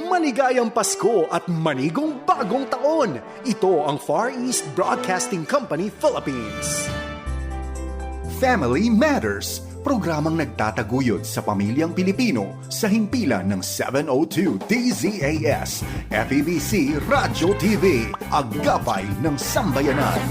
Maligayang Pasko at manigong bagong taon! Ito ang Far East Broadcasting Company Philippines. Family Matters, programang nagtataguyod sa pamilyang Pilipino sa himpilan ng 702 DZAS, FEBC Radyo TV, Agapay ng Sambayanan.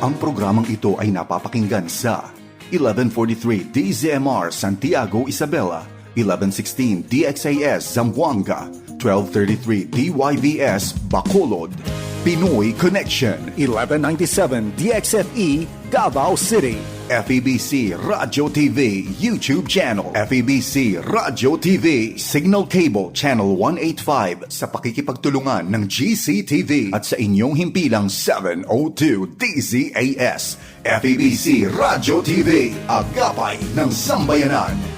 Ang programang ito ay napapakinggan sa 1143 DZMR Santiago, Isabela, 1116 DXAS Zamboanga, 1233 DYVS Bacolod, Pinoy Connection, 1197 DXFE Davao City, FEBC Radyo TV YouTube channel, FEBC Radyo TV Signal Cable Channel 185 sa pakikipagtulungan ng GCTV at sa inyong himpilang 702 DZAS, FEBC Radyo TV, Agapay ng Sambayanan.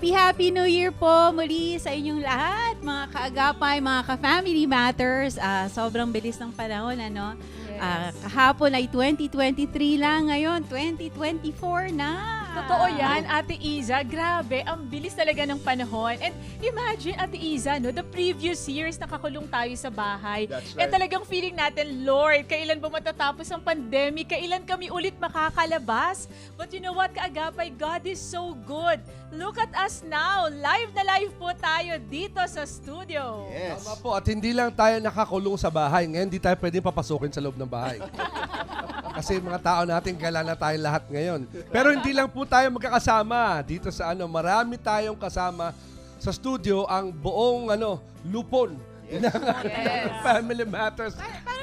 Happy New Year po muli sa inyong lahat, mga kaagapay, mga ka-Family Matters. Sobrang bilis ng panahon, ano? Yes. Kahapon ay 2023 lang, ngayon 2024 na. Totoo yan, Ate Iza. Grabe, ang bilis talaga ng panahon. And imagine, Ate Iza, no, the previous years nakakulong tayo sa bahay. That's right. Eh talagang feeling natin, Lord, kailan ba matatapos ang pandemic? Kailan kami ulit makakalabas? But you know what, kaagapay, God is so good. Look at us now. Live na live po tayo dito sa studio. Yes. Tama po, at hindi lang tayo nakakulong sa bahay. Ngayon, hindi tayo pwedeng papasukin sa loob ng bahay. Kasi mga tao natin, kailangan na tayo lahat ngayon. Pero hindi lang po tayo magkakasama dito sa marami tayong kasama sa studio, ang buong lupon ng Family Matters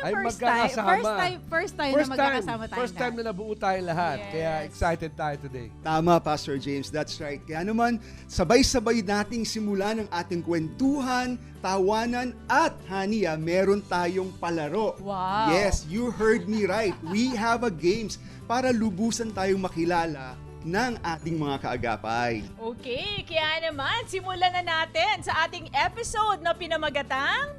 ay magkakasama. First time na magkakasama tayo. First time na nabuo tayo lahat. Yes. Kaya excited tayo today. Tama, Pastor James. That's right. Kaya naman, sabay-sabay nating simulan ang ating kwentuhan, tawanan, at Hania, meron tayong palaro. Wow. Yes, you heard me right. We have a games para lubusan tayong makilala ng ating mga kaagapay. Okay, kaya naman, simulan na natin sa ating episode na pinamagatang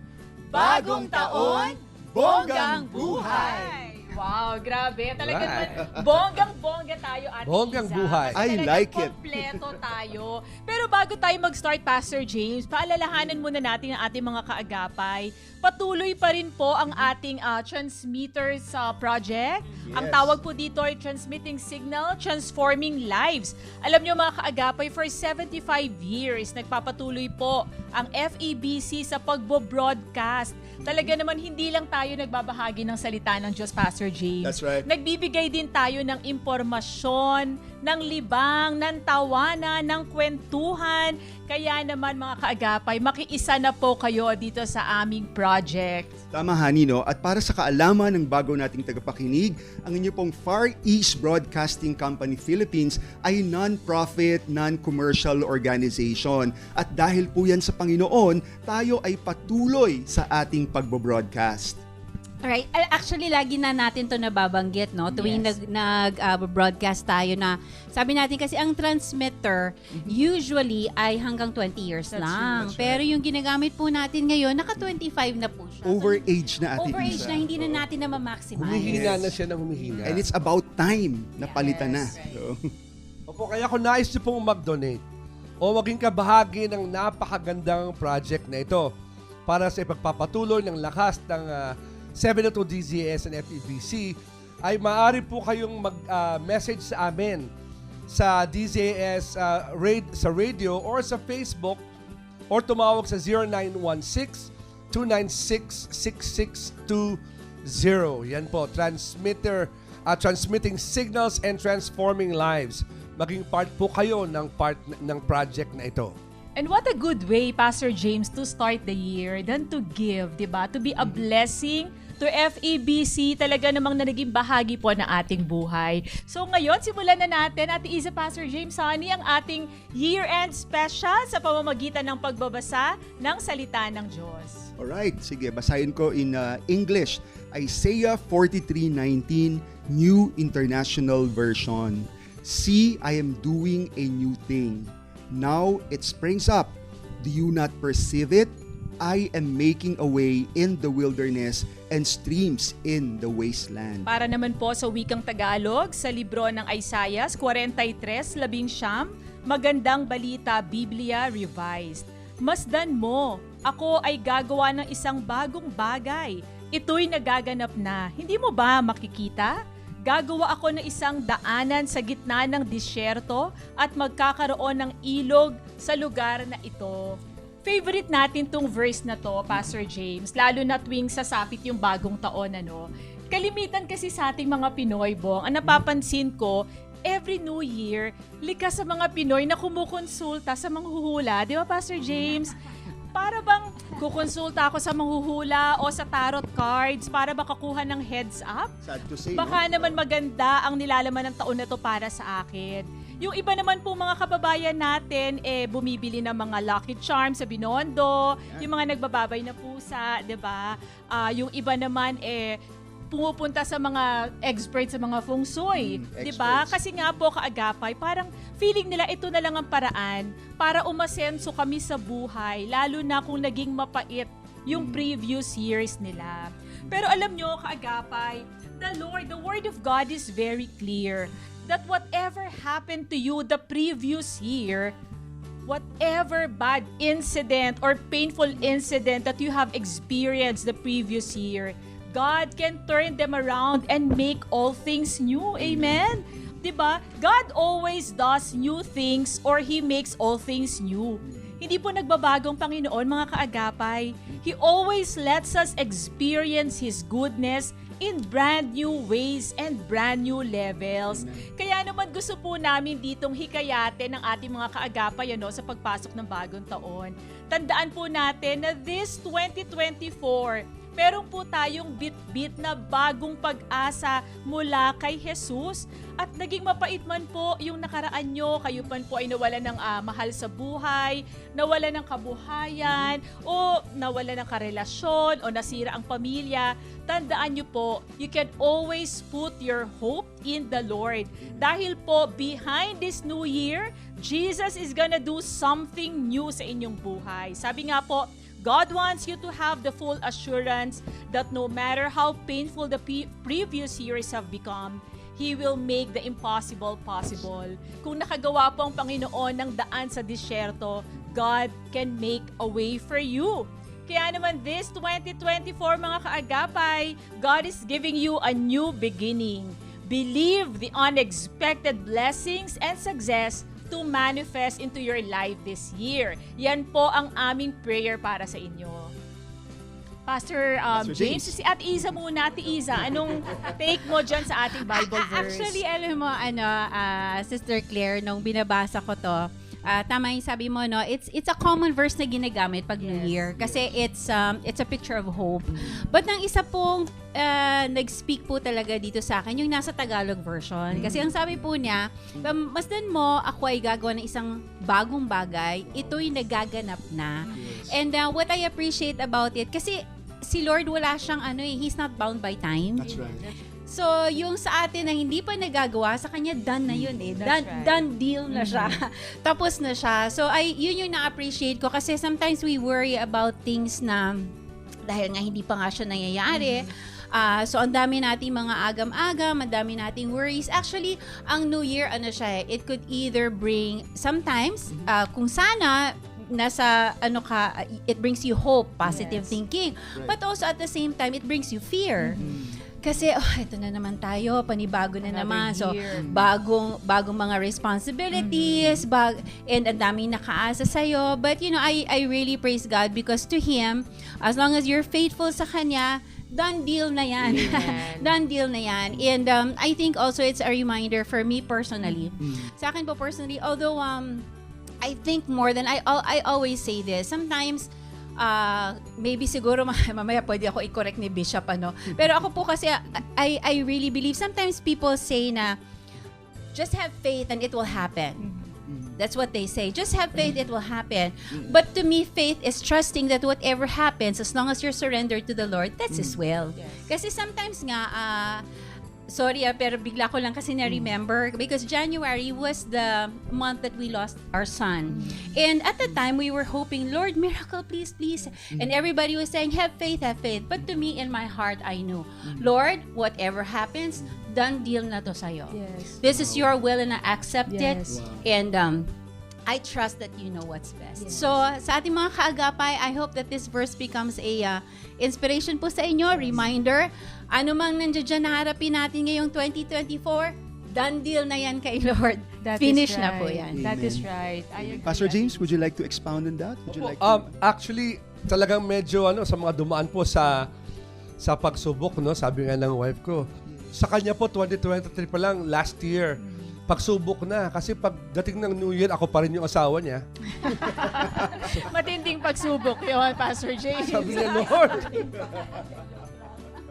Bagong Taon, Bonggang Buhay. Wow, grabe. Talagang Right. bonggang-bongga tayo, Ate Bonggang Iza. buhay. Kasi I talagang like it. kompleto tayo. Pero bago tayo mag-start, Pastor James, paalalahanan muna natin ang ating mga kaagapay. Patuloy pa rin po ang ating transmitters project. Yes. Ang tawag po dito ay Transmitting Signal, Transforming Lives. Alam nyo mga kaagapay, for 75 years, nagpapatuloy po ang FEBC sa pagbo-broadcast. Talaga naman hindi lang tayo nagbabahagi ng salita ng Diyos, Pastor James. That's right. Nagbibigay din tayo ng impormasyon, ng libang, ng tawanan, ng kwentuhan. Kaya naman mga kaagapay, makiisa na po kayo dito sa aming project. Tama, Hani, no? At para sa kaalaman ng bago nating tagapakinig, ang inyo pong Far East Broadcasting Company Philippines ay non-profit, non-commercial organization. At dahil po yan sa Panginoon, tayo ay patuloy sa ating pagbo-broadcast. Alright. Actually, lagi na natin to nababanggit, no? Tuwing Yes. nag-broadcast tayo na, sabi natin kasi ang transmitter usually ay hanggang 20 years That's lang. true. That's Pero yung ginamit po natin ngayon, naka 25 na po siya. Overage na, Ate Overage Isa. na, hindi na natin na ma-maximize. Humihina na siya ng humihina. And it's about time na palitan na. Yes. So, Opo, kaya kung nais niyo pong mag-donate o maging kabahagi ng napakagandang project na ito para sa ipagpapatuloy ng lakas ng 702 DZAS and FEBC, ay maaari po kayong mag-message sa amin sa DZAS sa radio or sa Facebook or tumawag sa 0916-296-6620. Yan po, transmitting signals and transforming lives. Maging part po kayo ng project na ito. And what a good way, Pastor James, to start the year than to give, di ba? To be a blessing to FEBC, talaga namang na naging bahagi po ng ating buhay. So ngayon, simulan na natin, Ate Iza, Pastor James, Honey, ang ating year-end special sa pamamagitan ng pagbabasa ng salita ng Diyos. alright, sige, basahin ko in English. Isaiah 43:19, New International Version. See, I am doing a new thing. Now it springs up. Do you not perceive it? I am making a way in the wilderness and streams in the wasteland. Para naman po sa wikang Tagalog, sa libro ng Isaiah 43:11, Magandang Balita Biblia Revised. Masdan mo, ako ay gagawa ng isang bagong bagay. Ito'y nagaganap na. Hindi mo ba makikita? Gagawa ako ng isang daanan sa gitna ng disyerto at magkakaroon ng ilog sa lugar na ito. Favorite natin tong verse na to, Pastor James, lalo na tuwing sasapit yung bagong taon, ano. Kalimitan kasi sa ating mga Pinoy, Bong, ang napapansin ko, every New Year, likas sa mga Pinoy na kumukonsulta sa manghuhula. Di ba, Pastor James? Para bang kukonsulta ako sa manghuhula o sa tarot cards para makakuha ng heads up? Sad to say, Baka no? naman maganda ang nilalaman ng taon na to para sa akin. Yung iba naman po mga kababayan natin, bumibili ng mga Lucky Charms sa Binondo, yung mga nagbababay na pusa, 'di ba? Yung iba naman, pumupunta sa mga experts sa mga feng shui, 'di ba? Experts. Kasi nga po kaagapay, parang feeling nila ito na lang ang paraan para umasenso kami sa buhay, lalo na kung naging mapait yung previous years nila. Pero alam nyo, kaagapay, the Word of God is very clear that whatever happened to you the previous year, whatever bad incident or painful incident that you have experienced the previous year, God can turn them around and make all things new. Amen? Diba? God always does new things or He makes all things new. Hindi po nagbabagong Panginoon, mga kaagapay. He always lets us experience His goodness in brand new ways and brand new levels. Kaya naman gusto po namin ditong hikayatin ng ating mga kaagapay sa pagpasok ng bagong taon. Tandaan po natin na this 2024, meron po tayong bit-bit na bagong pag-asa mula kay Jesus. At naging mapait man po yung nakaraan nyo, kayo man po ay nawalan ng mahal sa buhay, nawalan ng kabuhayan, o nawalan ng karelasyon, o nasira ang pamilya, tandaan nyo po, you can always put your hope in the Lord. Dahil po, behind this new year, Jesus is gonna do something new sa inyong buhay. Sabi nga po, God wants you to have the full assurance that no matter how painful the previous years have become, He will make the impossible possible. Kung nakagawa po ang Panginoon ng daan sa disyerto, God can make a way for you. Kaya naman this 2024, mga kaagapay, God is giving you a new beginning. Believe the unexpected blessings and success to manifest into your life this year. Yan po ang aming prayer para sa inyo. Pastor James, si Ate Iza muna. Ate Iza, anong take mo dyan sa ating Bible verse? Actually, alam mo, Sister Claire, nung binabasa ko to, tama yung sabi mo, no? It's a common verse na ginagamit pag New Year kasi it's a picture of hope. But nang isa pong nag-speak po talaga dito sa akin, yung nasa Tagalog version. Kasi ang sabi po niya, masdan mo, ako ay gagawa ng isang bagong bagay, ito'y nagaganap na. And what I appreciate about it, kasi si Lord wala siyang He's not bound by time. That's right. So, yung sa atin na hindi pa nagagawa, sa kanya done na yun eh. That's right. Done deal na siya. Tapos na siya. So, yun yung na-appreciate ko kasi sometimes we worry about things na dahil nga hindi pa nga siya nangyayari. So, ang dami nating mga agam-agam, ang dami nating worries. Actually, ang New Year, it could either bring, sometimes, kung sana, it brings you hope, positive thinking. Right. But also at the same time, it brings you fear. Kasi, ito na naman tayo, panibago na Another naman. So, year. bagong mga responsibilities, and ang daming nakaasa sa'yo. But, I really praise God because to Him, as long as you're faithful sa Kanya, done deal na yan. Done deal na yan. And I think also it's a reminder for me personally. Sa akin po personally, although I think more than, I always say this, sometimes, maybe siguro mamaya pwede ako i-correct ni Bishop pero ako po kasi I really believe sometimes people say na just have faith and it will happen. That's what they say. Just have faith, it will happen. But to me, faith is trusting that whatever happens, as long as you're surrendered to the Lord, that's His will. Yes. Kasi sometimes nga sorry pero bigla ko lang kasi na-remember because January was the month that we lost our son. And at the time, we were hoping, Lord, miracle, please, please. And everybody was saying, have faith, have faith. But to me, in my heart, I knew, Lord, whatever happens, done deal na to sa'yo. Yes. This is your will and I accept it. Yes. And I trust that you know what's best. Yes. So, sa ating mga kaagapay, I hope that this verse becomes a inspiration po sa inyo, reminder. Ano mang nandiyan na harapin natin ngayong 2024, done deal na yan kay Lord. That Finish is na po right. yan. That Amen. is right. I agree. Pastor James, would you like to expound on that? Would you like Actually, talagang medyo sa mga dumaan po sa pagsubok, no? Sabi nga ng wife ko. Sa kanya po 2023 pa lang last year. Pagsubok na kasi pagdating ng New Year, ako pa rin yung asawa niya. Matinding pagsubok yun, Pastor James. Sabi niya, Lord,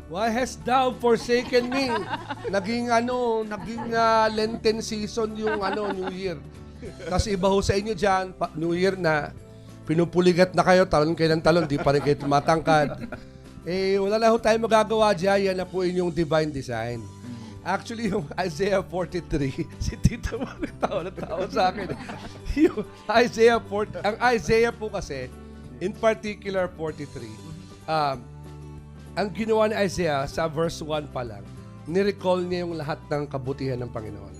why hast thou forsaken me? Naging Lenten season yung New Year. Kasi iba ho sa inyo dyan, New Year na, pinupuligat na kayo, talon kayo ng talon, di pa rin kayo tumatangkad. Wala na ho tayo magagawa dyan, yan na po inyong divine design. Actually, yung Isaiah 43, si Tito tawa sa akin. Yung ang Isaiah po kasi, in particular 43, ang ginawa ni Isaiah sa verse 1 pa lang, nirecall niya yung lahat ng kabutihan ng Panginoon.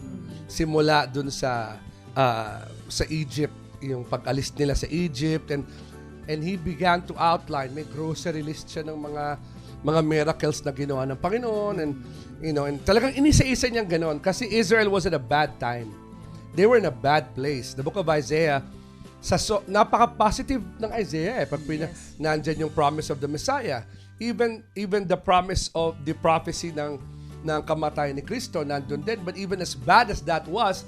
Simula dun sa Egypt, yung pag-alis nila sa Egypt, and he began to outline, may grocery list siya ng mga miracles na ginawa ng Panginoon, and talagang inisa-isa niyang ganoon kasi Israel was at a bad time. They were in a bad place. The book of Isaiah, napaka-positive ng Isaiah pag nandyan yung promise of the Messiah. Even the promise of the prophecy ng kamatayan ni Kristo nandun din. But even as bad as that was,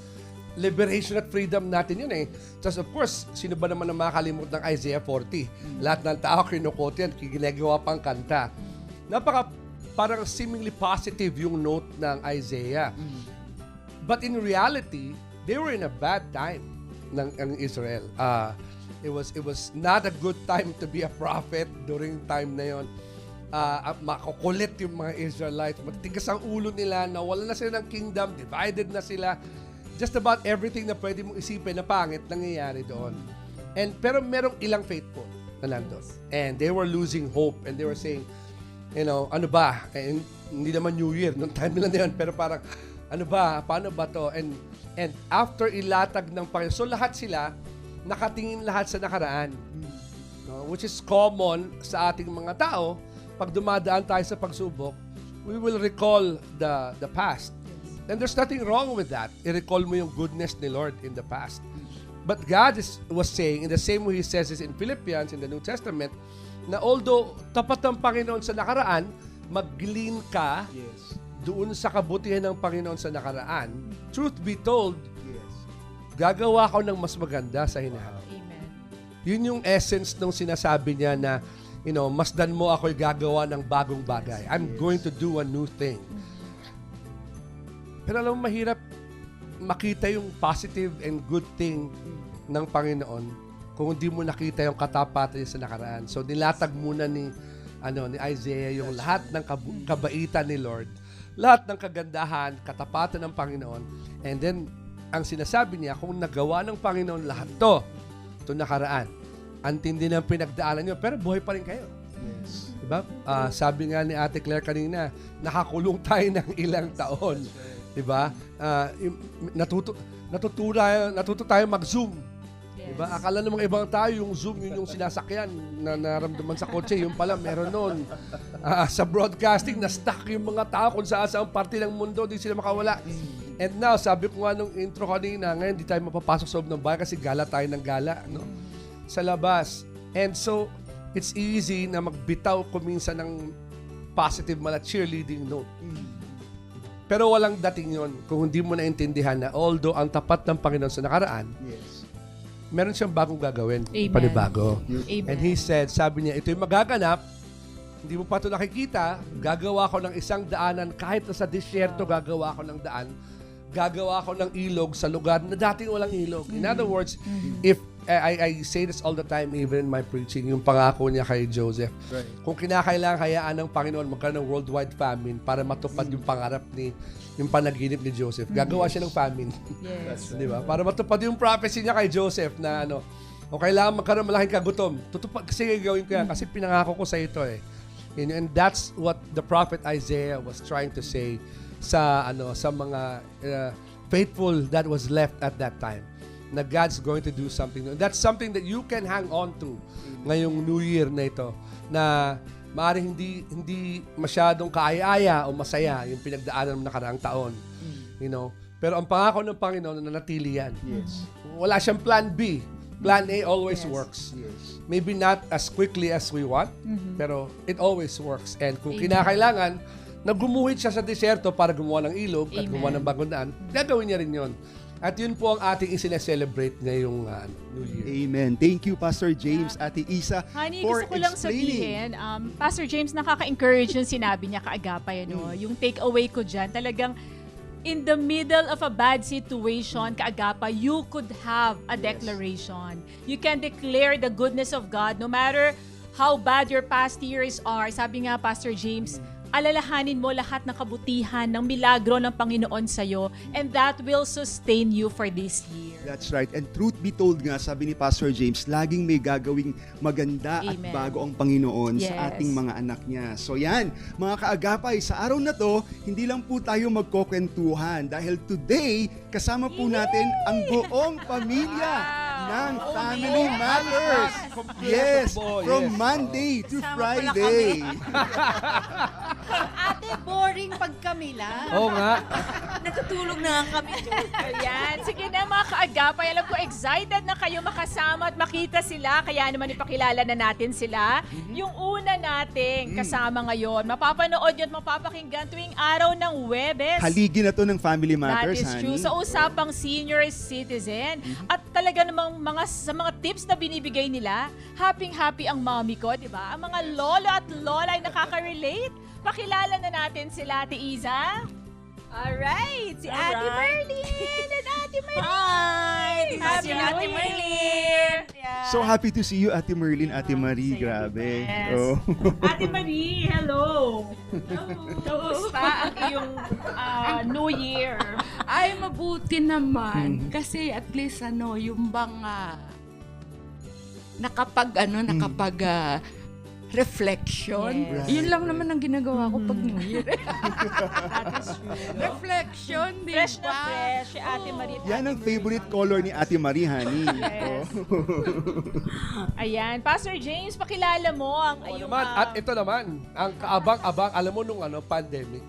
liberation at freedom natin yun Just of course, sino ba naman ang makakalimut ng Isaiah 40? Lahat ng tao kinukote yan, ginagawa pang kanta. Parang seemingly positive yung note ng Isaiah. But in reality, they were in a bad time ng Israel. It was not a good time to be a prophet during time na yon. Makukulit yung mga Israelites. Matitigas ang ulo nila, nawala na sila ng kingdom, divided na sila. Just about everything na pwede mong isipin na pangit nangyayari doon. Pero merong ilang faithful na nandun. And they were losing hope and they were saying, ano ba? Hindi naman New Year, noong time nila na yun, pero parang, ano ba? Paano ba to? And after ilatag ng Panginoon, so lahat sila, nakatingin lahat sa nakaraan. No? Which is common sa ating mga tao. Pag dumadaan tayo sa pagsubok, we will recall the past. And there's nothing wrong with that. I-recall mo yung goodness ni Lord in the past. But God was saying, in the same way He says this in Philippians, in the New Testament, na although tapat ng Panginoon sa nakaraan, mag-glean ka doon sa kabutihan ng Panginoon sa nakaraan. Truth be told, gagawa ko ng mas maganda sa hinaharap. Amen. Yun yung essence nung sinasabi niya na, masdan mo ako'y gagawa ng bagong bagay. I'm going to do a new thing. Pero alam mo, mahirap makita yung positive and good thing ng Panginoon kung hindi mo nakita yung katapatan niya sa nakaraan. So, nilatag muna ni Isaiah yung lahat ng kabaitan ni Lord, lahat ng kagandahan, katapatan ng Panginoon. And then, ang sinasabi niya, kung nagawa ng Panginoon lahat to nakaraan, antindi ng pinagdaanan niyo, pero buhay pa rin kayo. Yes. Diba? Sabi nga ni Ate Claire kanina, nakakulong tayo ng ilang taon. Diba? Natuto tayo mag-Zoom. Diba? Akala ng mga ibang tao, yung Zoom, yun yung sinasakyan na naramdaman sa kotse. Yung pala, meron nun. Sa broadcasting, na-stuck yung mga tao kung saan parte ng mundo, di sila makawala. And now, sabi ko nga nung intro kanina, ngayon di tayo mapapasok sa loob ng bahay kasi gala tayo ng gala. No? Sa labas. And so, it's easy na magbitaw kuminsan ng positive cheerleading note. Pero walang dating yon kung hindi mo naintindihan na although ang tapat ng Panginoon sa nakaraan, meron siyang bagong gagawin. Amen. Panibago. Amen. And He said, sabi niya, ito'y magaganap, hindi mo pa ito nakikita, gagawa ko ng isang daanan, kahit na sa disyerto, gagawa ko ng daan, gagawa ko ng ilog sa lugar na dating walang ilog. In other words, if I say this all the time, even in my preaching, yung pangako niya kay Joseph. Right. Kung kinakailangan hayaan ng Panginoon magkaroon ng worldwide famine para matupad yung pangarap yung panaginip ni Joseph, gagawa siya ng famine. Yes. Di ba? Para matupad yung prophecy niya kay Joseph na o kailangan magkaroon malaking kagutom. Tutupad kasi gagawin ko yan kasi pinangako ko sa ito eh. And that's what the prophet Isaiah was trying to say sa mga faithful that was left at that time. Na God's going to do something. That's something that you can hang on to ngayong New Year na ito. Na maaaring hindi masyadong kaaya-aya o masaya yung pinagdaanan ng nakaraang taon. You know? Pero ang pangako ng Panginoon na nanatili yan. Yes. Wala siyang plan B. Plan A always Yes. works. Yes. Maybe not as quickly as we want, pero it always works. And kung Amen. kinakailangan, nagumuhit siya sa deserto para gumawa ng ilog at Amen. gumawa ng bagong daan, gagawin niya rin yun. At yun po ang ating isineselebrate ngayong New Year. Amen. Thank you, Pastor James, Ate Isa, Honey, for gusto ko lang explaining. sabihin, Pastor James, nakaka-encourage yung sinabi niya kaagapay, Yung take-away ko dyan, talagang in the middle of a bad situation, kaagapay, you could have a declaration. You can declare the goodness of God no matter how bad your past years are. Sabi nga, Pastor James, alalahanin mo lahat ng kabutihan, ng milagro ng Panginoon sa'yo, and that will sustain you for this year. That's right. And truth be told nga, sabi ni Pastor James, laging may gagawing maganda at Amen. bago ang Panginoon Yes. sa ating mga anak niya. So yan, mga kaagapay, sa araw na to, hindi lang po tayo magkukwentuhan dahil today, kasama po natin ang buong pamilya ng Family Matters. Yes, Kompleto po, from yes. Monday to Kasama pala Friday. Ate, boring pag kami lang. Oo nga. Natutulog na nga kami. Ayan. Sige na mga kaagapay. Alam ko excited na kayo makasama at makita sila. Kaya naman ipakilala na natin sila. Yung una nating kasama ngayon, mapapanood yun at mapapakinggan tuwing araw ng Huwebes. Haligi na to ng Family That Matters, is honey. true. Sa usapang senior citizen. At talaga namang sa mga tips na binibigay nila, happy-happy ang mommy ko, di ba? Ang mga lolo at lola ay nakaka-relate. Pakilala na natin sila, Ate Iza. Alright, si Ate Marlene and Ate Marlene. Hi! Happy Ate New Marlene. So happy to see you, Ate Merlin, Ate Marie. Grabe. Yes. Oh. Ate Marie, hello. Kamusta ang iyong New Year? Ay, mabuti naman. Kasi at least yung bang nakapag reflection. Yes. Yun lang naman ang ginagawa ko pag New Year. That is true. Reflection, di Fresh na ba? fresh, si Ate Marie. at Yan Ate ang favorite color ni Ate Marie, honey. Yes. Ayan, Pastor James, pakilala mo ang Oo iyong... naman. At ito naman, ang kaabang-abang, alam mo nung pandemic,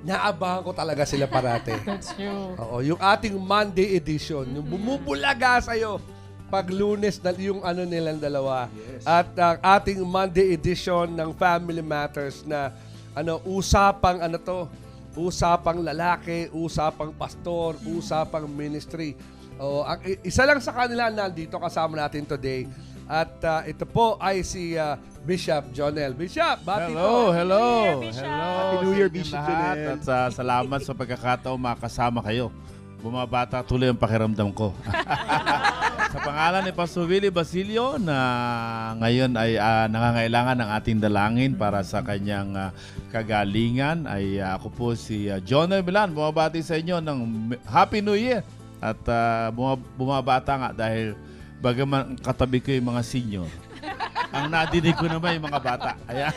naabangan ko talaga sila parate. That's true. Oo, yung ating Monday edition, yung bumubulaga sa'yo pag Lunes na yung nilang dalawa. At ang ating Monday edition ng Family Matters na usapang lalaki, usapang pastor, usapang ministry. Ang isa lang sa kanila nandito kasama natin today. At ito po ay si Bishop Jonel. Bishop, bati po. Hello. Bishop. Hello. Happy New Year, sa inyong Bishop lahat. Jonel. At salamat sa pagkakataon makasama kayo. Bumabata tuloy ang pakiramdam ko. Sa pangalan ni Pastor Willie Basilio na ngayon ay nangangailangan ng ating dalangin para sa kanyang kagalingan, ay ako po si Jonel Milan. Bumabati sa inyo ng Happy New Year. At bumabata nga dahil bagaman katabi ko yung mga senior, ang nadinig ko naman yung mga bata. Ayan.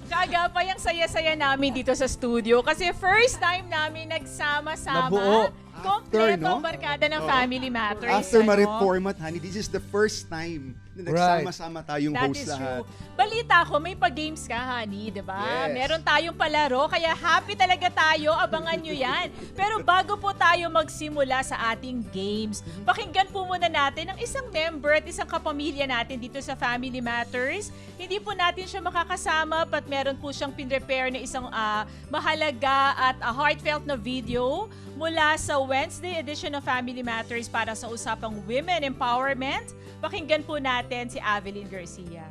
Kaagapay, ang saya-saya namin dito sa studio kasi first time namin nagsama-sama. Nabuo. Kompleto After, no? ang barkada ng Family Matters. After ma-reformat, honey, this is the first time na nagsama-sama tayong That host is lahat. true. Balita ko, may pa-games ka, honey, di ba? Yes. Meron tayong palaro, kaya happy talaga tayo. Abangan nyo yan. Pero bago po tayo magsimula sa ating games, pakinggan po muna natin ang isang member at isang kapamilya natin dito sa Family Matters. Hindi po natin siya makakasama but meron po siyang pinrepare na isang mahalaga at heartfelt na video mula sa Wednesday edition of Family Matters para sa usapang Women Empowerment. Pakinggan po natin si Avelyn Garcia.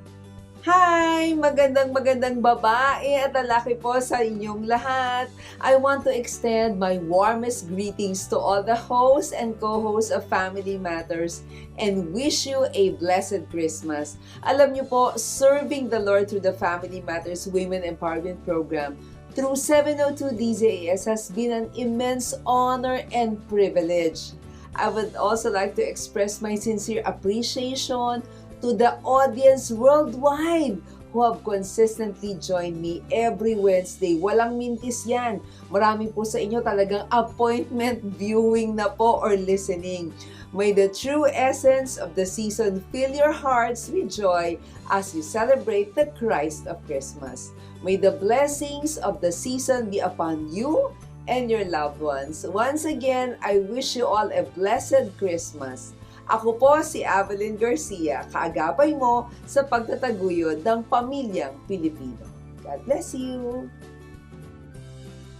Hi! Magandang babae at lalaki po sa inyong lahat. I want to extend my warmest greetings to all the hosts and co-hosts of Family Matters and wish you a blessed Christmas. Alam niyo po, serving the Lord through the Family Matters Women Empowerment Program through 702 DZAS has been an immense honor and privilege. I would also like to express my sincere appreciation to the audience worldwide who have consistently joined me every Wednesday. Walang mintis yan. Marami po sa inyo talagang appointment viewing na po or listening. May the true essence of the season fill your hearts with joy as you celebrate the Christ of Christmas. May the blessings of the season be upon you and your loved ones. Once again, I wish you all a blessed Christmas. Ako po si Evelyn Garcia, kaagapay mo sa pagtataguyod ng pamilyang Pilipino. God bless you!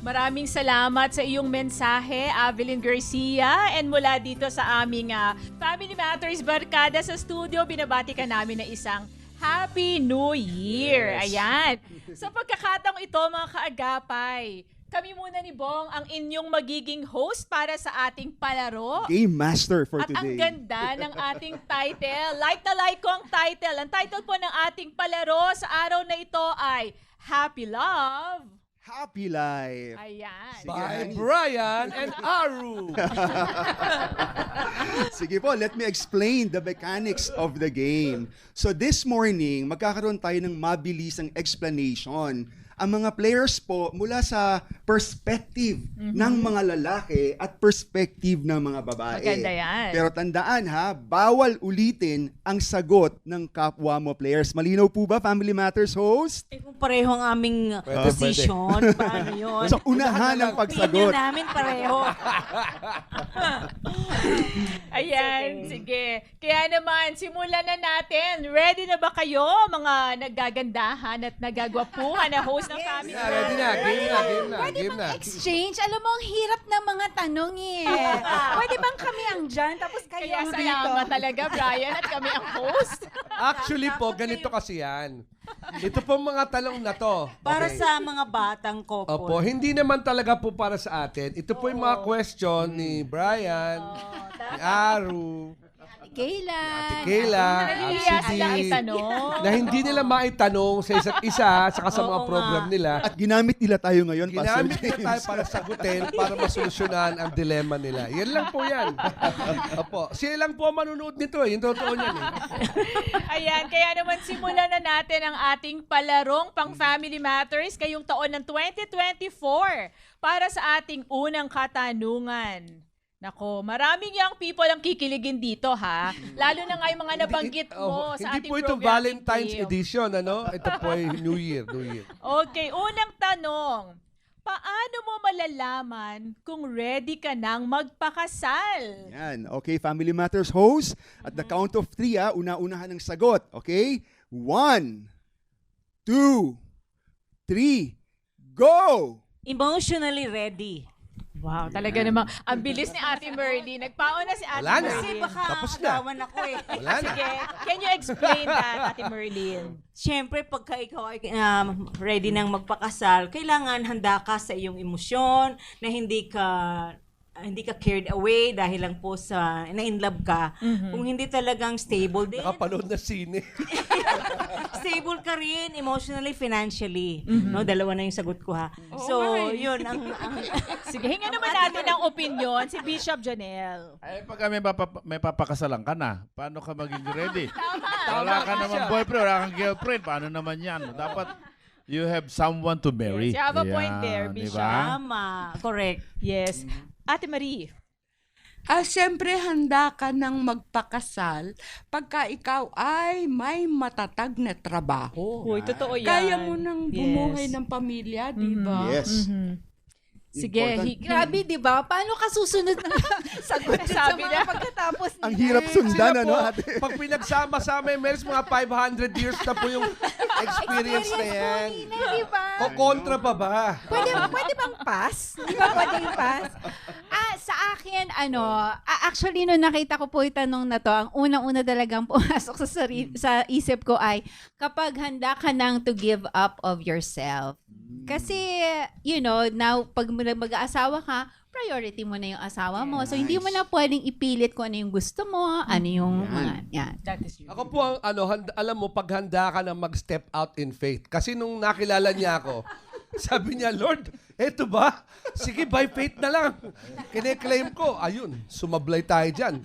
Maraming salamat sa iyong mensahe, Evelyn Garcia. And mula dito sa aming Family Matters Barkada sa studio, binabati ka namin na isang Happy New Year! Ayan! Sa pagkakataong ito, mga kaagapay, kami muna ni Bong ang inyong magiging host para sa ating palaro. Game Master for At today. ang ganda ng ating title. Like na like ko ang title. Ang title po ng ating palaro sa araw na ito ay Happy Love. Happy Life. Ayan. By Brian and Aru. Sige po, let me explain the mechanics of the game. So this morning, magkakaroon tayo ng mabilisang explanation. Ang mga players po mula sa perspective ng mga lalaki at perspective ng mga babae. Maganda yan. Pero tandaan ha, bawal ulitin ang sagot ng kapwa mo players. Malinaw po ba, Family Matters host? Eh, kung pareho ang aming position, paano yun? So unahan ang pagsagot. Opinion namin pareho. Ayan, sige. Kaya naman, simulan na natin. Ready na ba kayo, mga nagagandahan at nagagwapuhan na host ng Family Ready na, game na. Exchange, alam mo, ang hirap ng mga tanong eh. Pwede bang kami ang dyan, tapos kayo Kaya ang dito? salamat talaga, Brian, at kami ang host. Actually po, ganito kasi yan. Ito pong mga tanong na to. Para Okay. sa mga batang couple. Opo, hindi naman talaga po para sa atin. Ito po yung mga question ni Brian, ni Aru, Kayla. Kayla, Nahihiya at sila si itanong. na hindi nila maitanong sa isa't isa saka sa mga Oo program nga. nila. At ginamit nila tayo ngayon, Pastor Ginamit na tayo James. para sagutin, para masolusyonan ang dilema nila. Yan lang po yan. Opo. Sila lang po ang manunood nito eh. Yung totoo niyan eh. Ayan, kaya naman simulan na natin ang ating palarong pang Family Matters ngayong taon ng 2024 para sa ating unang katanungan. Nako, maraming young people ang kikiligin dito ha. Lalo na nga yung mga nabanggit mo sa Hindi ating po ito programming Valentine's team. edition, ano? Ito po ay New Year. Okay, unang tanong. Paano mo malalaman kung ready ka nang magpakasal? Yan. Okay, Family Matters host. At the count of 3, una-unahan ng sagot. Okay? 1, 2, 3, go! Emotionally ready. Wow, talaga namang ang bilis ni Ate Merly. Nagpaon na si Ate Wala na. Kasi Merly. baka Tapos na. agawan ako eh. Wala na. Sige, can you explain that, Ate Merly? Siyempre, pagka ikaw ay ready nang magpakasal, kailangan handa ka sa iyong emosyon, na hindi ka carried away dahil lang po sa na-inlove ka. Kung hindi talagang stable din, Nakapanood na sine. stable ka rin emotionally, financially. No, dalawa na yung sagot ko ha. So, yun ang Sige, hinga naman natin ang opinion si Bishop Janelle. Ay, pag may papakasalan ka na, paano ka maging ready? Wala ka naman boyfriend, wala kang girlfriend, paano naman yan? Dapat you have someone to marry. Yes, you have a point Ayan, there, di Bishop. ba? tama. Correct. Yes. Ate Marie. Siyempre, handa ka ng magpakasal pagka ikaw ay may matatag na trabaho. Uy, totoo yan. Kaya mo nang bumuhay Yes. ng pamilya, di ba? Yes. Sige, Important. Grabe, di ba? Paano ka susunod ng sagot din sa Sabi mga niya. pagkatapos Ang nila? hirap sundan, Sila ano, po, ate? pag pinagsama-sama yung Meris, mga 500 years na po yung experience na yan. Di ba? Kontra pa ba? Pwede bang pass? Di ba pwede yung pass? Sa akin, actually, nung nakita ko po yung tanong na to, ang unang-una talagang pumasok sa isip ko ay, kapag handa ka nang to give up of yourself. Kasi, now, pag mag-aasawa ka, priority mo na yung asawa mo. So, hindi mo na pwedeng ipilit kung ano yung gusto mo, ano yung mga, yan. That is true. Ako po, alam mo, pag handa ka na mag-step out in faith. Kasi nung nakilala niya ako, sabi niya, Lord, eto ba? Sige, by faith na lang. Kine-claim ko. Ayun, sumablay tayo dyan.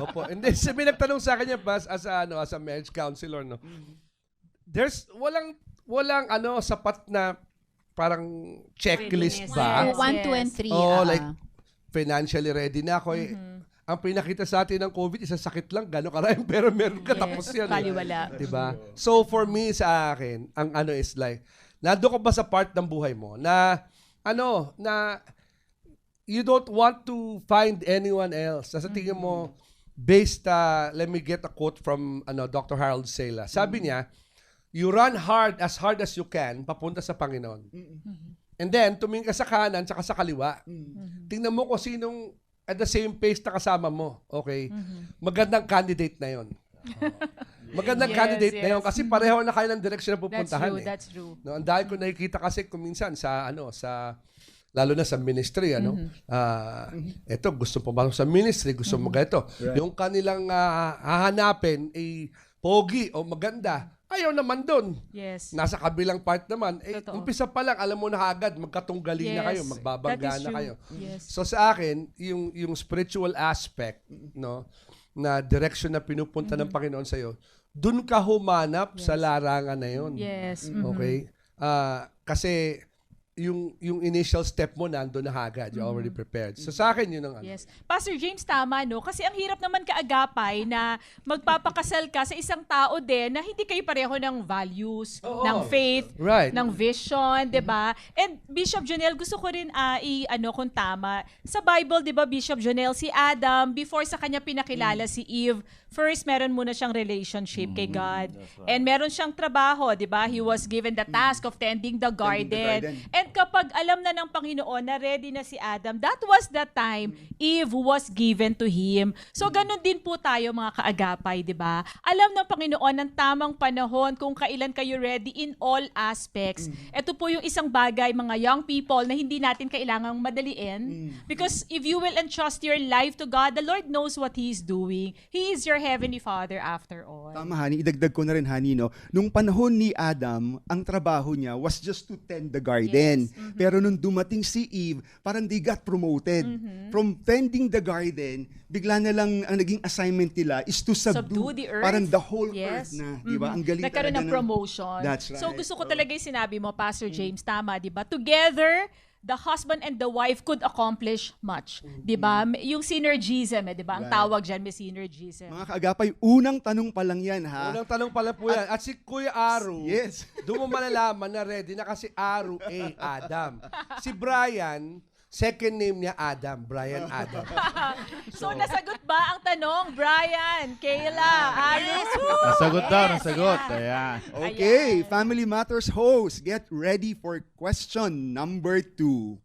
Opo. And then, sabi nagtanong sa akin niya, as a marriage counselor, no? There's, walang sapat na parang checklist ba? Yes. 1, 2, and 3. Oh, like, financially ready na ako. Ang pinakita sa atin ng COVID, isang sakit lang, gano'ng karaming pero meron ka, tapos yan. Baliwala. Diba? So, for me, sa akin, ang is like, nando ka ba sa part ng buhay mo na, na you don't want to find anyone else. Sa tingin mo, based, let me get a quote from Dr. Harold Sela. Sabi niya, you run hard as you can papunta sa Panginoon. And then, tumingin ka sa kanan tsaka sa kaliwa. Tingnan mo kung sinong at the same pace na kasama mo. Okay? Magandang candidate na yon. Magandang candidate na yon kasi pareho na kayo ng direction na pupuntahan. That's true. No, ang dahil ko nakikita kasi kuminsan sa lalo na sa ministry, eto, gusto pumasok sa ministry, gusto mo ganito. Yung kanilang hahanapin ay pogi o maganda, ayaw naman doon. Yes. Nasa kabilang part naman, Totoo. umpisa pa lang, alam mo na agad, magkatunggali na kayo, magbabangga That is na true. kayo. Yes. So sa akin, yung spiritual aspect, no, na direction na pinupunta ng Panginoon sa iyo, dun ka humanap sa larangan na yon. Yes. Okay? Kasi yung initial step mo nando na agad, you're already prepared. So sa akin yun ang Yes. Pastor James, tama, no? Kasi ang hirap naman kaagapay na magpapakasal ka sa isang tao din na hindi kayo pareho ng values, ng faith, Right. ng vision, di ba? And Bishop Jonel, gusto ko rin kung tama. Sa Bible, di ba, Bishop Jonel, si Adam, before sa kanya pinakilala si Eve, first meron muna siyang relationship kay God. And meron siyang trabaho, di ba? He was given the task of tending the garden. And kapag alam na ng Panginoon na ready na si Adam, that was the time Eve was given to him. So ganun din po tayo mga kaagapay, di ba? Alam ng Panginoon ng tamang panahon kung kailan kayo ready in all aspects. Ito po yung isang bagay, mga young people, na hindi natin kailangang madaliin. Because if you will entrust your life to God, the Lord knows what He is doing. He is your Heavenly Father after all. Tama, Hani. Idagdag ko na rin, Hani, no? Nung panahon ni Adam, ang trabaho niya was just to tend the garden. Pero nung dumating si Eve, parang they got promoted. From tending the garden, bigla na lang ang naging assignment nila is to subdue the earth. Parang the whole Yes. earth na. Di ba? Ang galing Nagkaroon talaga ng promotion. That's right. So gusto ko talaga yung sinabi mo, Pastor James, tama, di ba? Together, the husband and the wife could accomplish much. Di ba? Yung synergism, di ba? Ang tawag dyan, may synergism. Mga kaagapay, unang tanong pa lang yan, ha? Unang tanong pala po yan. At si Kuya Aru, Yes. doon mo malalaman na ready na kasi Aru Adam. Si Brian, second name niya Adam. Brian Adam. So, nasagot ba ang tanong, Brian, Kayla, Aris? Nasagot daw, nasagot. Ayan. Okay, Family Matters host, get ready for question number 2.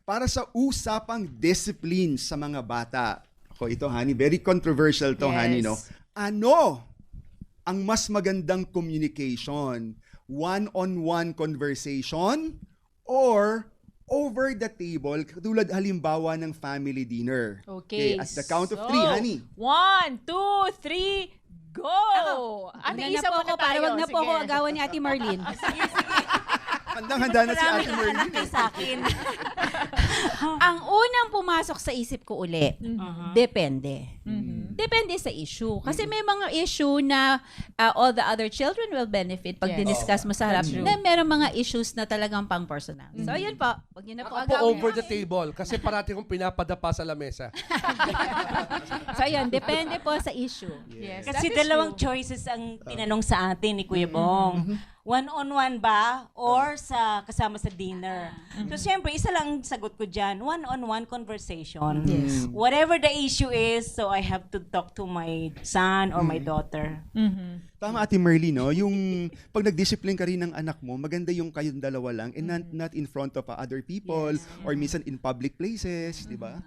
Para sa usapang discipline sa mga bata. Ako, ito, Hani, very controversial to, Yes. Hani, no? Ano ang mas magandang communication? One-on-one conversation or over the table, katulad halimbawa ng family dinner? Okay. At the count of so, 3, Hani. 1, 2, 3, go! Ate, Una isa na po muna ako para tayo. wag na po Sige. ako agawan ni Ate Marlene. Handang-handa na si Ate Maraming Merlin. anak kayo sa akin. Ang unang pumasok sa isip ko uli, depende. Depende sa issue. Kasi may mga issue na all the other children will benefit pag Yes. diniscuss mo sa harap. Na meron mga issues na talagang pang personal. So, yun po. Wag niyo na po Ako po agawin. over the table kasi parati kong pinapadapa sa lamesa. So, yun. Depende po sa issue. Yes, Kasi that is dalawang true. choices ang tinanong sa atin ni Kuya Bong. one-on-one ba or sa kasama sa dinner? So, syempre, isa lang ang sagot ko dyan, one-on-one conversation. Yes. Whatever the issue is, so I have to talk to my son or my daughter. Tama, Ate Merly, no? Yung pag nag-discipline ka rin ng anak mo, maganda yung kayong dalawa lang and not in front of other people or minsan in public places, di ba?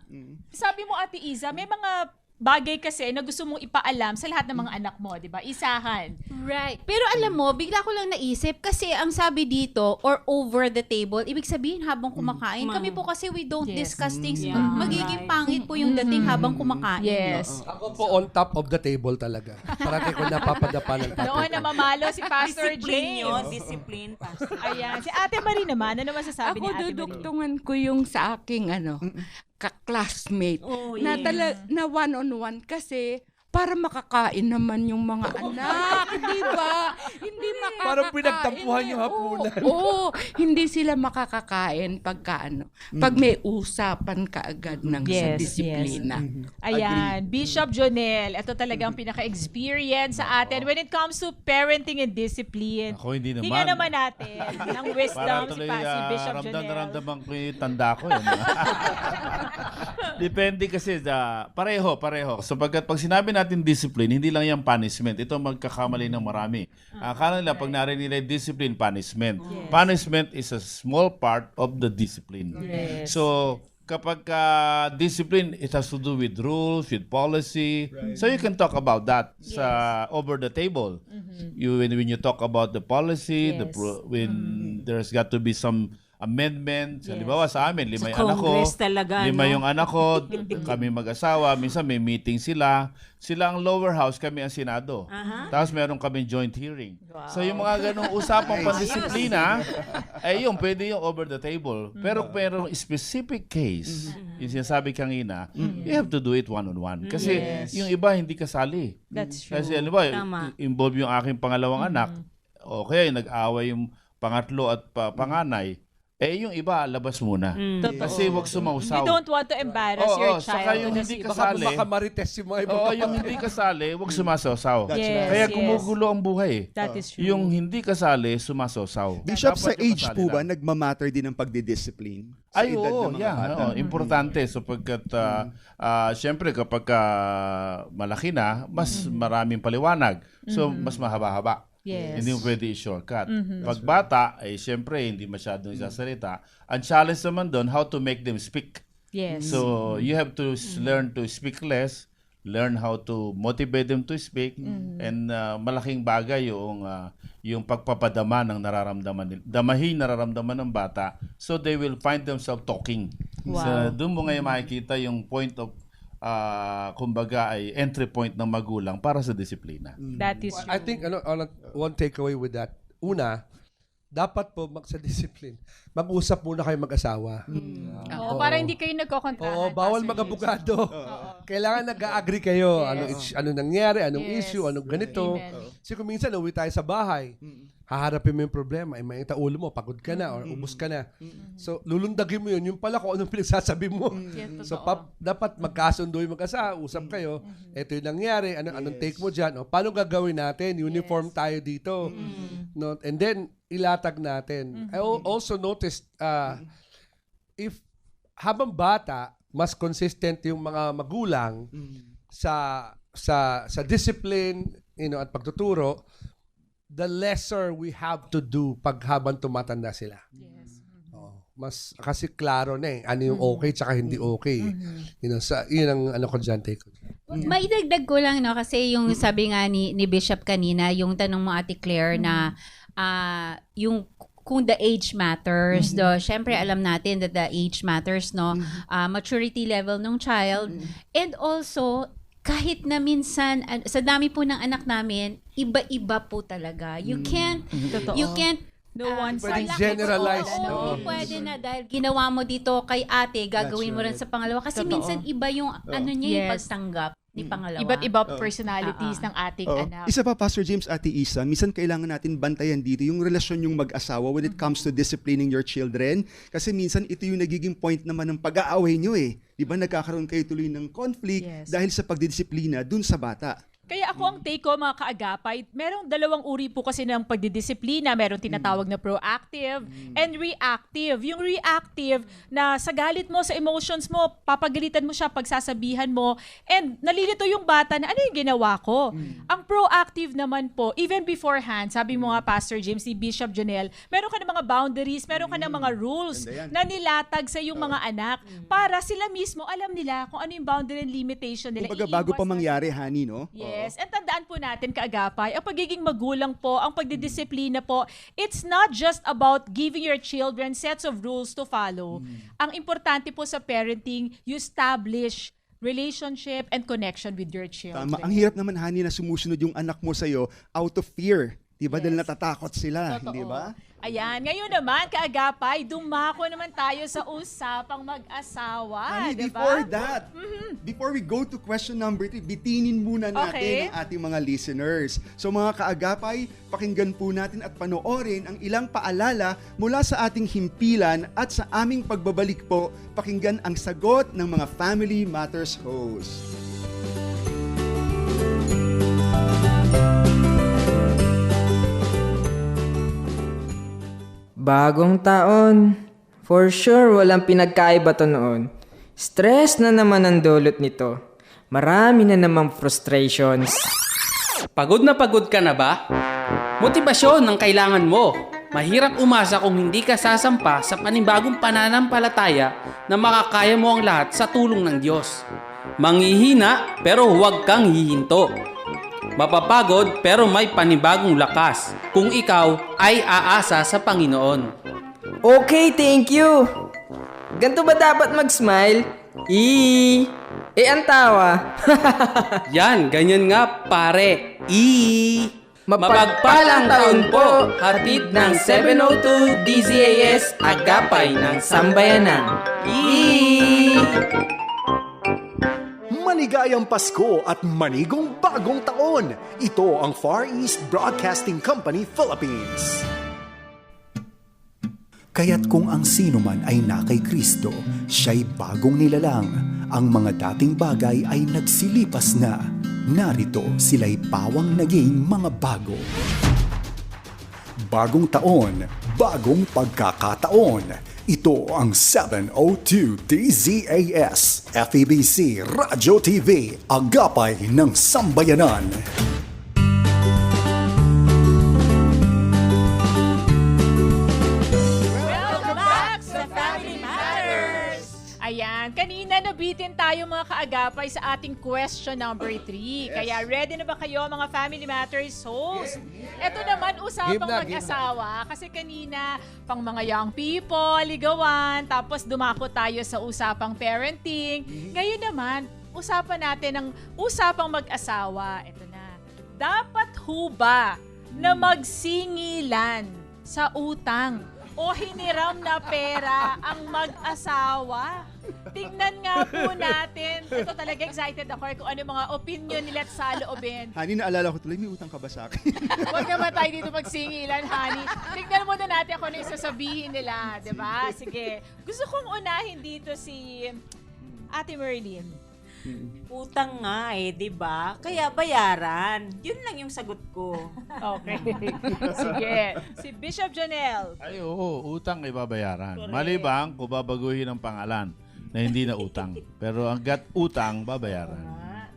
Sabi mo, Ate Iza, may mga bagay kasi na gusto mong ipaalam sa lahat ng mga anak mo, di ba? Isahan. Right. Pero alam mo, bigla ko lang naisip kasi ang sabi dito or over the table, ibig sabihin habang kumakain. Kami po kasi we don't Yes. discuss things. Yeah. Magiging pangit po yung dating habang kumakain. Yes. Ako po on top of the table talaga. Parati ko napapadapa ng tatay Noon na ko. mamalo si Pastor Discipline yun. James. Discipline, Pastor. Ayan. Si Ate Marie naman, ano masasabi ni Ako Ate Marie? duduktungan ko yung sa aking ka-classmate Oh, na, yes. na one-on-one kasi para makakain naman yung mga anak, di ba? Hindi makakakain. Parang pinagtampuhan yung hapunan. Oo, hindi sila makakakain pag may usapan kaagad ng sa disiplina. Ayan, Bishop Jonel, ito talagang pinaka-experience sa atin when it comes to parenting and discipline. Ako hindi naman. Hinga naman natin ng wisdom Para si tuloy, si Bishop ramdam Jonel. na ramdaman ko yung tanda ko. Yan, Depende kasi, pareho. Sapagkat pag sinabi natin discipline, hindi lang yung punishment. Ito magkakamali ng marami. Akala nila pag narinig nila discipline, punishment. Punishment is a small part of the discipline. Yes. So, kapag discipline, it has to do with rules, with policy. So you can talk about that sa over the table. When you talk about the policy, Yes. when there's got to be some amendment. Halimbawa sa amin, 5 Sa yung anak ko. Congress talaga, 5 no? yung anak ko. Kami mag-asawa. Minsan may meeting sila. Sila ang lower house, kami ang Senado. Tapos meron kami joint hearing. So yung mga ganong usapang pandisiplina, ay yung pwede yung over the table. Pero merong specific case, yung sinasabi kanina, you have to do it one-on-one. Kasi yung iba hindi kasali. That's true. Kasi halimbawa, Tama. involve yung aking pangalawang anak, okay, nag-away yung pangatlo at panganay, yung iba, labas muna. Kasi wag You sumausaw. don't want to embarrass your child. saka yung to hindi the- kasali, Makamarites yung mga ibang oo, yung hindi kasali, wag sumasawsaw. Yes, Kaya yes. gumugulo ang buhay. That is true. Yung hindi kasali, sumasawsaw. Bishop, Dapat sa yung age kasali po ba, lang. nagmamatter din ang pagdidiscipline? Sa Ay, edad oo, ng mga bata? importante. Sapagkat, syempre, kapag malaki na, mas maraming paliwanag. So, mas mahaba-haba. Yes. Hindi mo pwede i-shortcut. Pag bata, syempre, hindi masyadong isasalita. Ang challenge naman doon, how to make them speak. Yes. So, you have to learn to speak less, learn how to motivate them to speak, and malaking bagay yung pagpapadama ng nararamdaman nila. Damahin nararamdaman ng bata, so they will find themselves talking. Wow. So, doon mo ngayon makikita yung point of, kumbaga ay entry point ng magulang para sa disiplina. That is true. I think one takeaway with that. Una, dapat po sa discipline, mag-usap muna kayo mag-asawa. Oo, para hindi kayo nagkokontrahan. Oo, bawal Pastor mag-abogado. Kailangan nag-agree kayo. Yes. Ano nangyari, anong Yes. issue, anong ganito. Amen. Kasi kung minsan uwi tayo sa bahay, haharapin mo yung problema, mainit ang ulo mo, pagod ka na, or ubos ka na. So, lulundagin mo yun. Yung pala kung anong pinagsasabi mo. Yes, So, totoo. dapat magkasundo yung mag-asa, usap kayo. Ito yung nangyari, anong take mo dyan. O, paano gagawin natin? Uniform tayo dito. No? And then, ilatag natin. I also noticed, if habang bata, mas consistent yung mga magulang sa discipline, at pagtuturo, the lesser we have to do pag habang tumatanda sila. Yes. Mas kasi klaro na ano yung okay tsaka hindi okay. Yun ang ko dyan, take ko. Maidagdag ko lang, no, kasi yung sabi nga ni Bishop kanina, yung tanong mo, Ate Claire, na yung kung the age matters, syempre alam natin that the age matters, no, maturity level ng child, and also kahit na minsan sa dami po ng anak namin, iba-iba po talaga. You can't No one Pwedeng size generalize, fits all. Oo, pwede na dahil ginawa mo dito kay ate, gagawin mo rin sa pangalawa. Kasi Totoo. minsan iba yung niya yung Yes. pagtanggap ni pangalawa. Iba't iba personalities ng ating anak. Isa pa, Pastor James, Ate Isa, minsan kailangan natin bantayan dito yung relasyon yung mag-asawa when it comes to disciplining your children. Kasi minsan ito yung nagiging point naman ng pag-aaway nyo eh. Di ba nagkakaroon kayo tuloy ng conflict Yes. dahil sa pagdidisiplina dun sa bata. Kaya ako ang take ko mga kaagapay, merong dalawang uri po kasi ng pagdidisiplina. Merong tinatawag na proactive and reactive. Yung reactive na sa galit mo, sa emotions mo, papagalitan mo siya, pagsasabihan mo, and nalilito yung bata na ano yung ginawa ko. Ang proactive naman po, even beforehand, sabi mo nga Pastor James, si Bishop Janelle, meron ka ng mga boundaries, meron ka ng mga rules na nilatag sa yung mga anak para sila mismo alam nila kung ano yung boundary and limitation nila. Kumbaga bago pa mangyari, honey, no? Yes. And tandaan po natin, kaagapay, ang pagiging magulang po, ang pagdidisiplina po, it's not just about giving your children sets of rules to follow. Ang importante po sa parenting, you establish relationship and connection with your children. Tama. Ang hirap naman, honey, na sumusunod yung anak mo sa'yo out of fear. Diba? Dahil natatakot sila. Totoo. Di ba? Ayan, ngayon naman, kaagapay, dumako naman tayo sa usapang mag-asawa. Honey, diba? before that, before we go to question number 3, bitinin muna natin Okay. ang ating mga listeners. So mga kaagapay, pakinggan po natin at panoorin ang ilang paalala mula sa ating himpilan at sa aming pagbabalik po, pakinggan ang sagot ng mga Family Matters host. Bagong taon. For sure, walang pinagkaiba to noon. Stress na naman ang dulot nito. Marami na namang frustrations. Pagod na pagod ka na ba? Motibasyon ang kailangan mo. Mahirap umasa kung hindi ka sasampa sa panibagong pananampalataya na makakaya mo ang lahat sa tulong ng Diyos. Manghihina pero huwag kang hihinto. Mapapagod pero may panibagong lakas kung ikaw ay aasa sa Panginoon. Okay, thank you. Ganto ba dapat mag-smile? Ang tawa. Yan, ganyan nga pare. Mapagpalang taon po, hatid ng 702 DZAS Agapay ng Sambayanan. Maligayang Pasko at manigong bagong taon! Ito ang Far East Broadcasting Company Philippines. Kaya't kung ang sino man ay na kay Kristo, siya'y bagong nilalang. Ang mga dating bagay ay nagsilipas na. Narito sila'y pawang naging mga bago. Bagong taon, bagong pagkakataon. Ito ang 702 DZAS FEBC Radyo TV, Agapay ng Sambayanan. Welcome back sa Family Matters! Ayan, kanina nabitin tayo mga kaagapay sa ating question number 3. Kaya ready na ba kayo mga Family Matters host? Ito naman usapang mag-asawa. Kasi kanina, pang mga young people, ligawan, tapos dumako tayo sa usapang parenting. Ngayon naman, usapan natin ang usapang mag-asawa. Ito na. Dapat ho ba na magsingilan sa utang o hiniram na pera ang mag-asawa? Tingnan nga po natin. Ito talaga excited ako kung ano mga opinion nila at saloobin. Honey, naalala ko tuloy, may utang ka ba sa akin? Huwag naman tayo dito magsingilan, honey. Tignan muna natin kung ano yung sasabihin nila, di ba? Sige. Gusto kong unahin dito si Ate Merlin. Utang nga di ba? Kaya bayaran. Yun lang yung sagot ko. Okay. Sige. Si Bishop Janelle. Ay, oo, utang ay babayaran. Malibang kung babaguhin ang pangalan na hindi na utang. Pero hanggat utang, babayaran.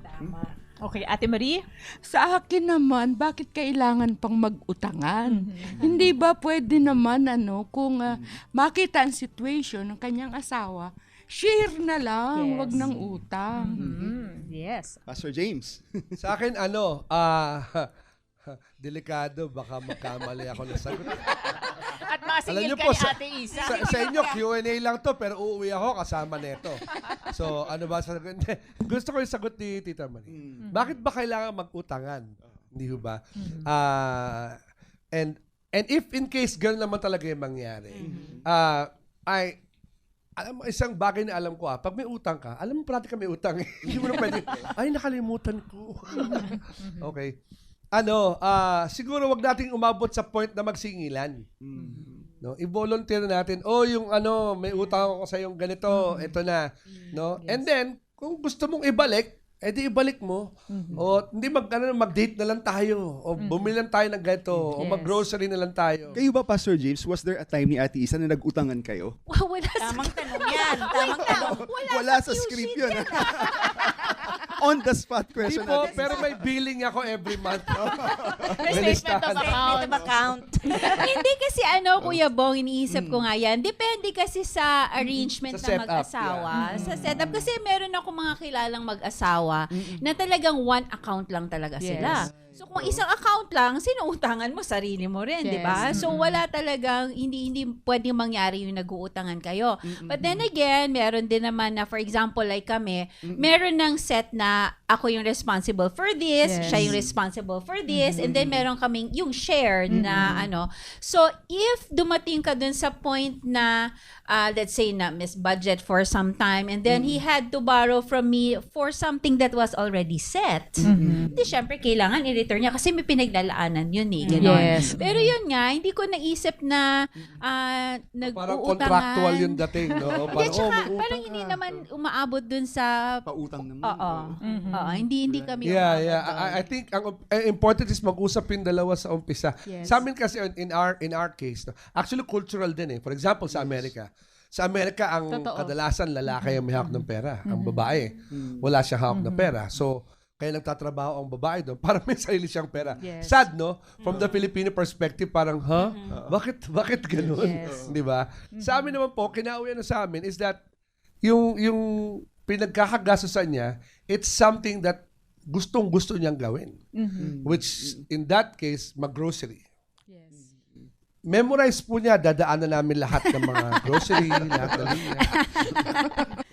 Tama. Okay, Ate Marie? Sa akin naman, bakit kailangan pang mag-utangan? Hindi ba pwede naman kung makita ang situation ng kanyang asawa, share na lang, wag ng utang. Yes. Pastor James. Sa akin, delikado, baka magkamali ako ng sagot. At masingil ka ni Ate Isa. Sa inyo, Q&A lang to, pero uuwi ako kasama neto. So, ano ba sa sagot? Gusto ko yung sagot ni Tita Marie. Bakit ba kailangan mag-utangan? Hindi ba? And if in case gano'n naman talaga yung mangyari, alam mo, isang bagay na alam ko pag may utang ka, alam mo pratika may utang. Hindi mo na pwede, nakalimutan ko. Okay. Siguro wag nating umabot sa point na magsingilan. No, i-volunteer natin. May utang ako sa yung ganito, ito na, no? And then kung gusto mong ibalik, di ibalik mo. O hindi mag-date na lang tayo. O bumili lang tayo ng ganito. O mag-grocery na lang tayo. Kayo ba, Pastor James, was there a time ni Ate Isa na nag-utangan kayo? Wala Tamang tanong yan. Tamang tanong. Wala sa script yun. On the spot Hindi question po, natin. pero may billing ako every month. May statement of Statement of account. Hindi kasi Kuya Bong, iniisip ko nga yan. Depende kasi sa arrangement Sa ng setup, mag-asawa. Sa setup. Kasi meron ako mga kilalang mag-asawa na talagang one account lang talaga sila. So kung isang account lang, sinuutangan mo, sarili mo rin, di ba? So wala talagang, hindi pwedeng mangyari yung nag-uutangan kayo. But then again, meron din naman na, for example, like kami, meron ng set na ako yung responsible for this, siya yung responsible for this, and then meron kaming yung share na So if dumating ka dun sa point na, let's say na miss budget for some time, and then he had to borrow from me for something that was already set, hindi syempre kailangan i-return niya kasi may pinaglalaanan yun ganon. Yes. Pero yun nga, hindi ko naisip na nag-uutangan. Parang contractual yung dating, no? Hindi, Parang, tsaka, may utang parang ka. hindi naman umaabot dun sa... Pautang naman. Oo. Oo, hindi kami Yeah, umaabot yeah. doon. I think ang important is mag-usap yung dalawa sa umpisa. Yes. Sa amin kasi in our case, no, actually cultural din eh. For example, sa Amerika. Sa Amerika, ang Totoo. kadalasan lalaki ang may hawak ng pera. Ang babae, wala siyang hawak ng pera. So, kaya nagtatrabaho ang babae doon para may sarili siyang pera. Yes. Sad, no? From the Filipino perspective, parang, Bakit ganun? Yes. Di ba? Sa amin naman po, kinauwi na sa amin is that yung pinagkakagastusan niya, it's something that gustong-gusto niyang gawin. Which, in that case, mag-grocery. Yes. Memorize po niya, dadaanan namin lahat ng mga grocery, lahat ng linya.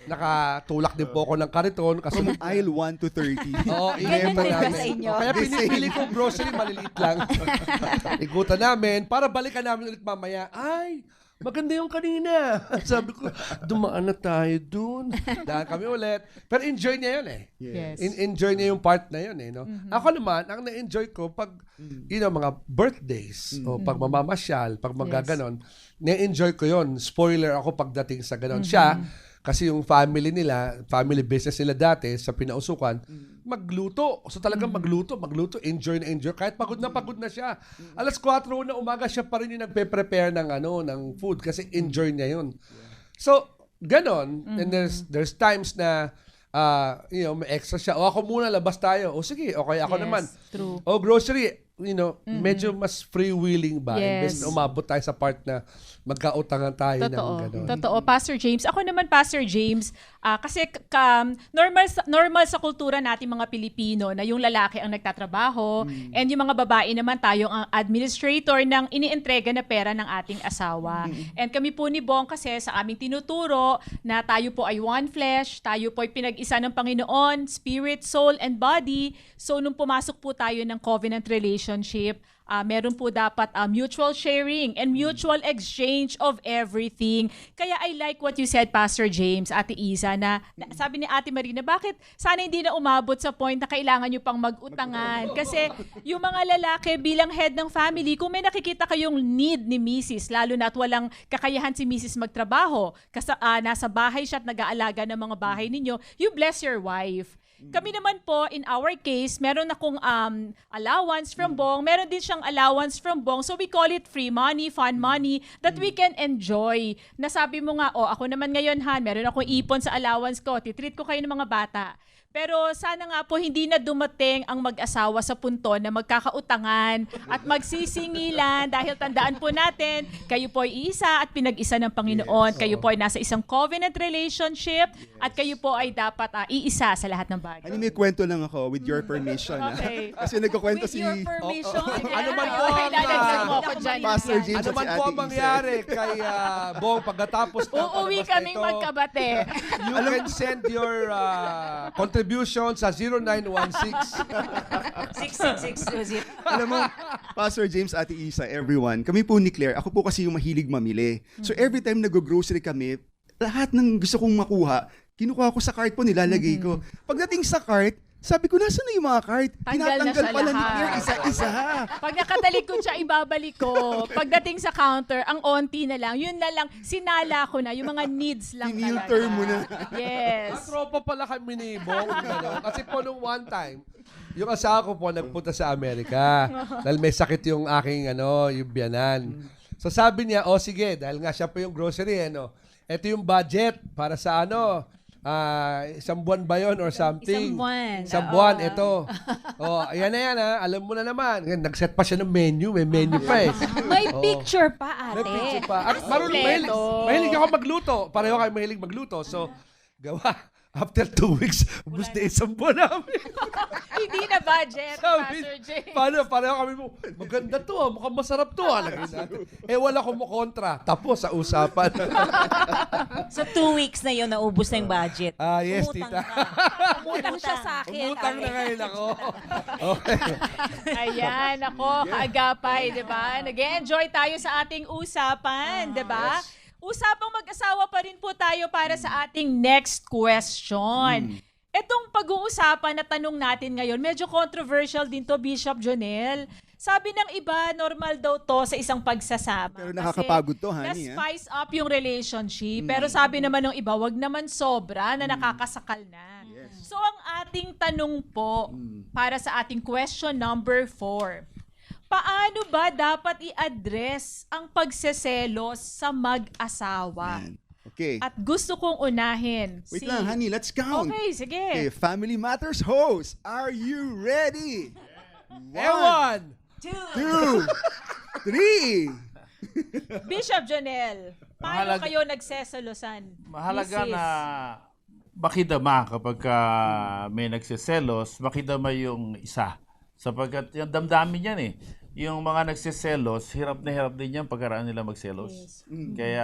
Nakatulak din po ako ng kariton. From Kasi aisle 1 to 30. Oo, Ganun i-remember din ba namin. sa inyo? Kaya pinipili kong grocery, maliliit lang. Ikutan namin, para balikan namin ulit mamaya. Ay, maganda yung kanina. Sabi ko, dumaan na tayo dun. Daan kami ulit. Pero enjoy niya yun eh. Yes. Enjoy niya yung part na yun eh. No? Ako naman, ang na-enjoy ko pag, mga birthdays, o pag mamamasyal, pag magaganon, na-enjoy ko yun. Spoiler ako pagdating sa ganon. Siya, kasi yung family business nila dati sa pinausukan, magluto. So talagang magluto, enjoy na enjoy. Kahit pagod na siya. Alas 4 na umaga siya pa rin yung nagpe-prepare ng food kasi enjoy niya yun. So, ganon. And there's times na may extra siya. O ako muna, labas tayo. O sige, okay, ako naman. True. O grocery, medyo mas freewheeling ba? Yes. Imbes na umabot tayo sa part na magkautangan tayo ng gano'n. Totoo. Pastor James. Ako naman, Pastor James, kasi normal sa kultura natin mga Pilipino na yung lalaki ang nagtatrabaho and yung mga babae naman tayo ang administrator ng inientrega na pera ng ating asawa. And kami po ni Bong kasi sa aming tinuturo na tayo po ay one flesh, tayo po ay pinag-isa ng Panginoon, spirit, soul, and body. So nung pumasok po tayo ng covenant relationship, meron po dapat mutual sharing and mutual exchange of everything. Kaya I like what you said, Pastor James, Ate Isa, na sabi ni Ate Marina, bakit sana hindi na umabot sa point na kailangan nyo pang mag-utangan? Kasi yung mga lalaki bilang head ng family, kung may nakikita kayong need ni Mrs., lalo na at walang kakayahan si Mrs. magtrabaho, nasa bahay siya at nag-aalaga ng mga bahay ninyo, you bless your wife. Kami naman po, in our case, meron akong allowance from Bong. Meron din siyang allowance from Bong. So we call it free money, fun money that we can enjoy. Nasabi mo nga, ako naman ngayon, meron akong ipon sa allowance ko. Titreat ko kayo ng mga bata. Pero sana nga po hindi na dumating ang mag-asawa sa punto na magkakautangan at magsisingilan dahil tandaan po natin, kayo po ay iisa at pinag-isa ng Panginoon. Kayo po ay nasa isang covenant relationship at kayo po ay dapat iisa sa lahat ng bagay. May kwento lang ako with your permission. Okay. Kasi nagkukwento With si your permission. Ano man po Okay, dadagdag mo ako dyan. Pastor James Ano at man si po Ate ang mangyari kay Bong pagkatapos ng Uuwi palabas na kaming ito, magkabate. you can send your contribution sa 0916. 66620. Alam mo, Pastor James, Ate Isa, everyone, kami po ni Claire, ako po kasi yung mahilig mamili. So every time nag-grocery kami, lahat ng gusto kong makuha, kinukuha ko sa cart po, nilalagay ko. Pagdating sa cart, Sabi ko, nasa na yung mga card? Tanggal na Tinatanggal siya pala ni lahat. Claire isa-isa. Pag nakatalikod siya, ibabalik ko. Pagdating sa counter, ang onti na lang. Yun na lang, sinala ko na. Yung mga needs lang talaga. Tinilter mo na. Yes. Tropa pala kami ni Bong. Kasi po nung one time, yung asawa ko po nagpunta sa Amerika. Dahil may sakit yung aking, yung biyanan. So sabi niya, sige, dahil nga siya po yung grocery, ito yung budget para sa isang buwan ba yun or something? Isang buwan. Ito. Ayan na yan alam mo na naman. Nag-set pa siya ng menu. May menu pa eh. May picture pa, ate. May picture pa. At marunong mahilig ako magluto. Pareho kayo mahilig magluto. So, gawa. After 2 weeks, ubus na isang buwan namin. Hindi na budget, Pastor James. Pareho kami mo, maganda to mukhang masarap to lagay natin. Wala kumukontra. Tapos sa usapan. So 2 weeks na yun, naubos na yung budget. Yes, Umutang tita. ka. Umutang siya sa akin. Umutang na ngayon ako. Okay. Ayan, ako, kaagapay, di ba? Nag-enjoy tayo sa ating usapan, di ba? Usapang mag-asawa pa rin po tayo para sa ating next question. Itong pag-uusapan na tanong natin ngayon, medyo controversial din to, Bishop Jonel. Sabi ng iba, normal daw to sa isang pagsasama. Pero nakakapagod to, honey. Na-spice up yung relationship. Pero sabi naman ng iba, wag naman sobra na nakakasakal na. So ang ating tanong po para sa ating question number 4. Paano ba dapat i-address ang pagseselos sa mag-asawa? Okay. At gusto kong unahin Wait lang, honey. Let's count. Okay, sige. Okay, Family Matters host, are you ready? 1, 2, 3. Bishop Jonel, paano Mahalaga- kayo nagseselosan? Mahalaga Mrs. na makidama kapag may nagsiselos, makidama yung isa. Sapagkat yung damdamin yan Yung mga nagsiselos, hirap na hirap din yan pagkaraan nila magselos. Kaya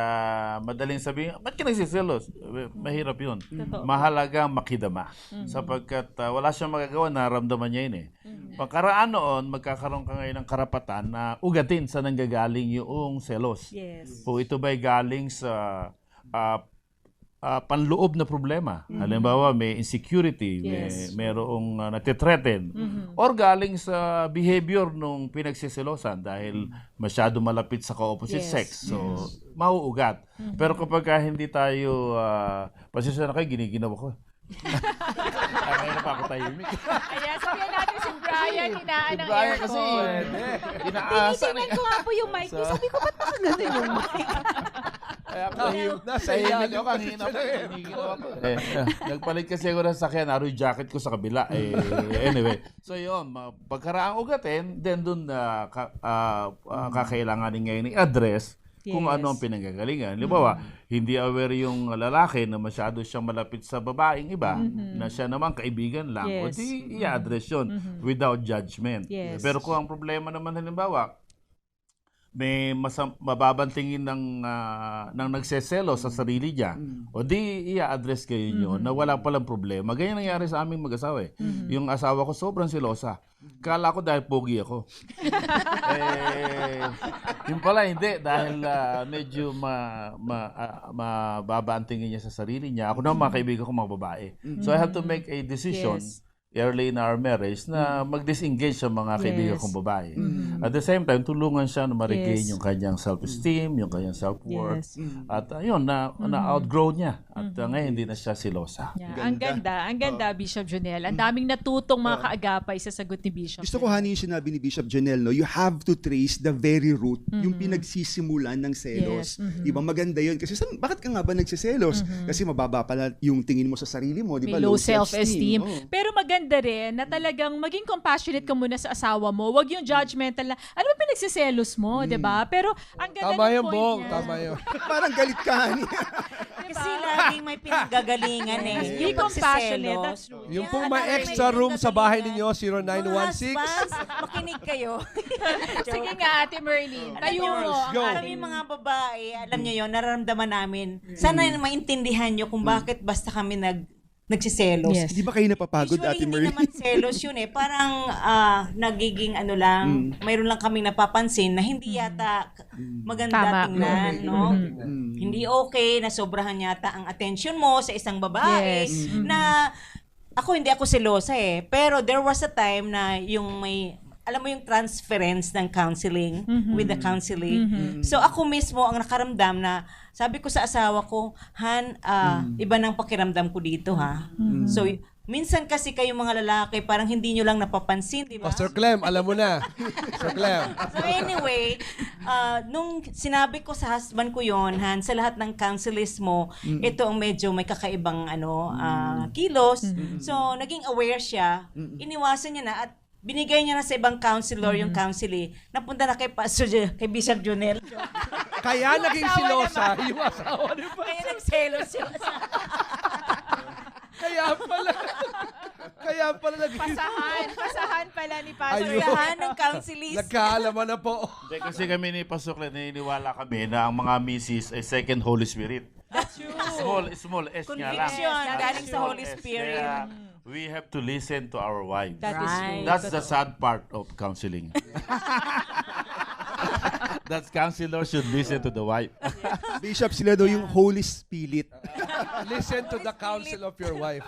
madaling sabihin, ba't ka nagsiselos? Mahirap yun. Mahalagang makidama. Sapagkat wala siyang magagawa, naramdaman niya yun Pagkaraan noon, magkakaroon ka ngayon ng karapatan na ugatin sa nanggagaling yung selos. Yes. Kung ito ba'y galing sa panloob na problema. Halimbawa, may insecurity, mayroong natitreaten, or galing sa behavior nung pinagsiselosan dahil masyado malapit sa ka-opposite sex. So, mauugat. Pero kapag hindi tayo, pasensya na kayo, giniginaw ko. Ngayon na pa ako tahimik. Ayan, sabihan natin si Brian, hinaan ng Brian kasi, aircon. inaasa Tinitingnan ko nga po yung mic. Sabi ko, ba't nakaganda yung mic? Kaya Nasa tahimik ilalim ako, kanina pa. Giniginaw ako. Nagpalit kasi ako ng sakyan, naroon yung jacket ko sa kabila. Anyway, so yun, pagkaraang ugatin, then dun kakailanganin ngayon i-address kung ano ang pinanggagalingan. Halimbawa, hindi aware yung lalaki na masyado siyang malapit sa babaeng iba, na siya naman kaibigan lang, o di i-address yun without judgment. Yes. Pero kung ang problema naman halimbawa, may mababantingin ng nagseselo sa sarili niya, o di i-address kayo nyo na wala palang problema. Ganyan nangyari sa aming mag-asawa Yung asawa ko sobrang selosa. Kala ko dahil pogi ako. Yung pala hindi, dahil medyo mababantingin niya sa sarili niya. Ako naman mga kaibigan ko mga babae. So I have to make a decision early in our marriage na mag-disengage sa mga kaibigan kong babae. At the same time, tulungan siya na ma-regain yung kanyang self-esteem, yung kanyang self-worth. At yun, na-outgrow niya. At ngayon, hindi na siya silosa. Ang ganda, Bishop Jonel. Ang daming natutong mga kaagapay sa sagot ni Bishop. Gusto ko, honey, yung sinabi ni Bishop Jonel, you have to trace the very root, yung pinagsisimulan ng selos. Diba? Maganda yun. Kasi bakit ka nga ba nagsiselos? Kasi mababa pala yung tingin mo sa sarili mo. Diba? May low self-esteem. Pero maganda rin na talagang maging compassionate ka muna sa asawa mo. Huwag yung judgmental na, ano ba pinagsiselos mo, di ba? Pero ang ganda Tama ng yung point Bong. niya. Tama yun. Parang galit ka, honey. Kasi laging may pinanggagalingan Be compassionate. That's pagsiselos. true. Yung Kaya pong alam may mo, extra room sa bahay ninyo, Mga 0916. husbands, makinig kayo. Sige nga, Ate Merlin. Tayo mo. Let's go. Alam yung mga babae, alam niyo yun, nararamdaman namin. Sana maintindihan niyo kung bakit basta kami nagsiselos. Hindi ba kayo napapagod, Usually, Ate hindi Merlin? naman selos yun Parang nagiging mayroon lang kaming napapansin na hindi yata maganda Tama. tingnan, no? Hindi okay na sobrahan yata ang attention mo sa isang babae Yes. na hindi ako selosa pero there was a time na yung alam mo yung transference ng counseling with the counseling. So ako mismo ang nakaramdam na sabi ko sa asawa ko, Han, iba ng pakiramdam ko dito ha. So minsan kasi kayong mga lalaki parang hindi nyo lang napapansin, di ba? Pastor Clem, alam mo na. Pastor Clem. So anyway, nung sinabi ko sa husband ko yon, Han, sa lahat ng counselors mo, ito ang medyo may kakaibang kilos. So naging aware siya, iniwasan niya na at binigay niya na sa ibang counselor yung counseling. Napunta na kay kay Bishop Junel. Kaya Yung naging asawa silosa naman. yung asawa ni Pastor. Kaya nagselos siya. Kaya pala naging... Pasahan pala ni Pastor. Ayun. Pasahan ng counselors. Nagkaalaman na po. Hindi, kasi kami ni Pastor Clem, naniniwala kami na ang mga misis ay second Holy Spirit. That's true. Small S nga lang. Conviction galing sa Small Holy S. Spirit. Kaya we have to listen to our wives. That is true. That's the sad part of counseling. That counselor should listen to the wife. Bishop, sila daw yung Holy Spirit. Listen to the counsel of your wife.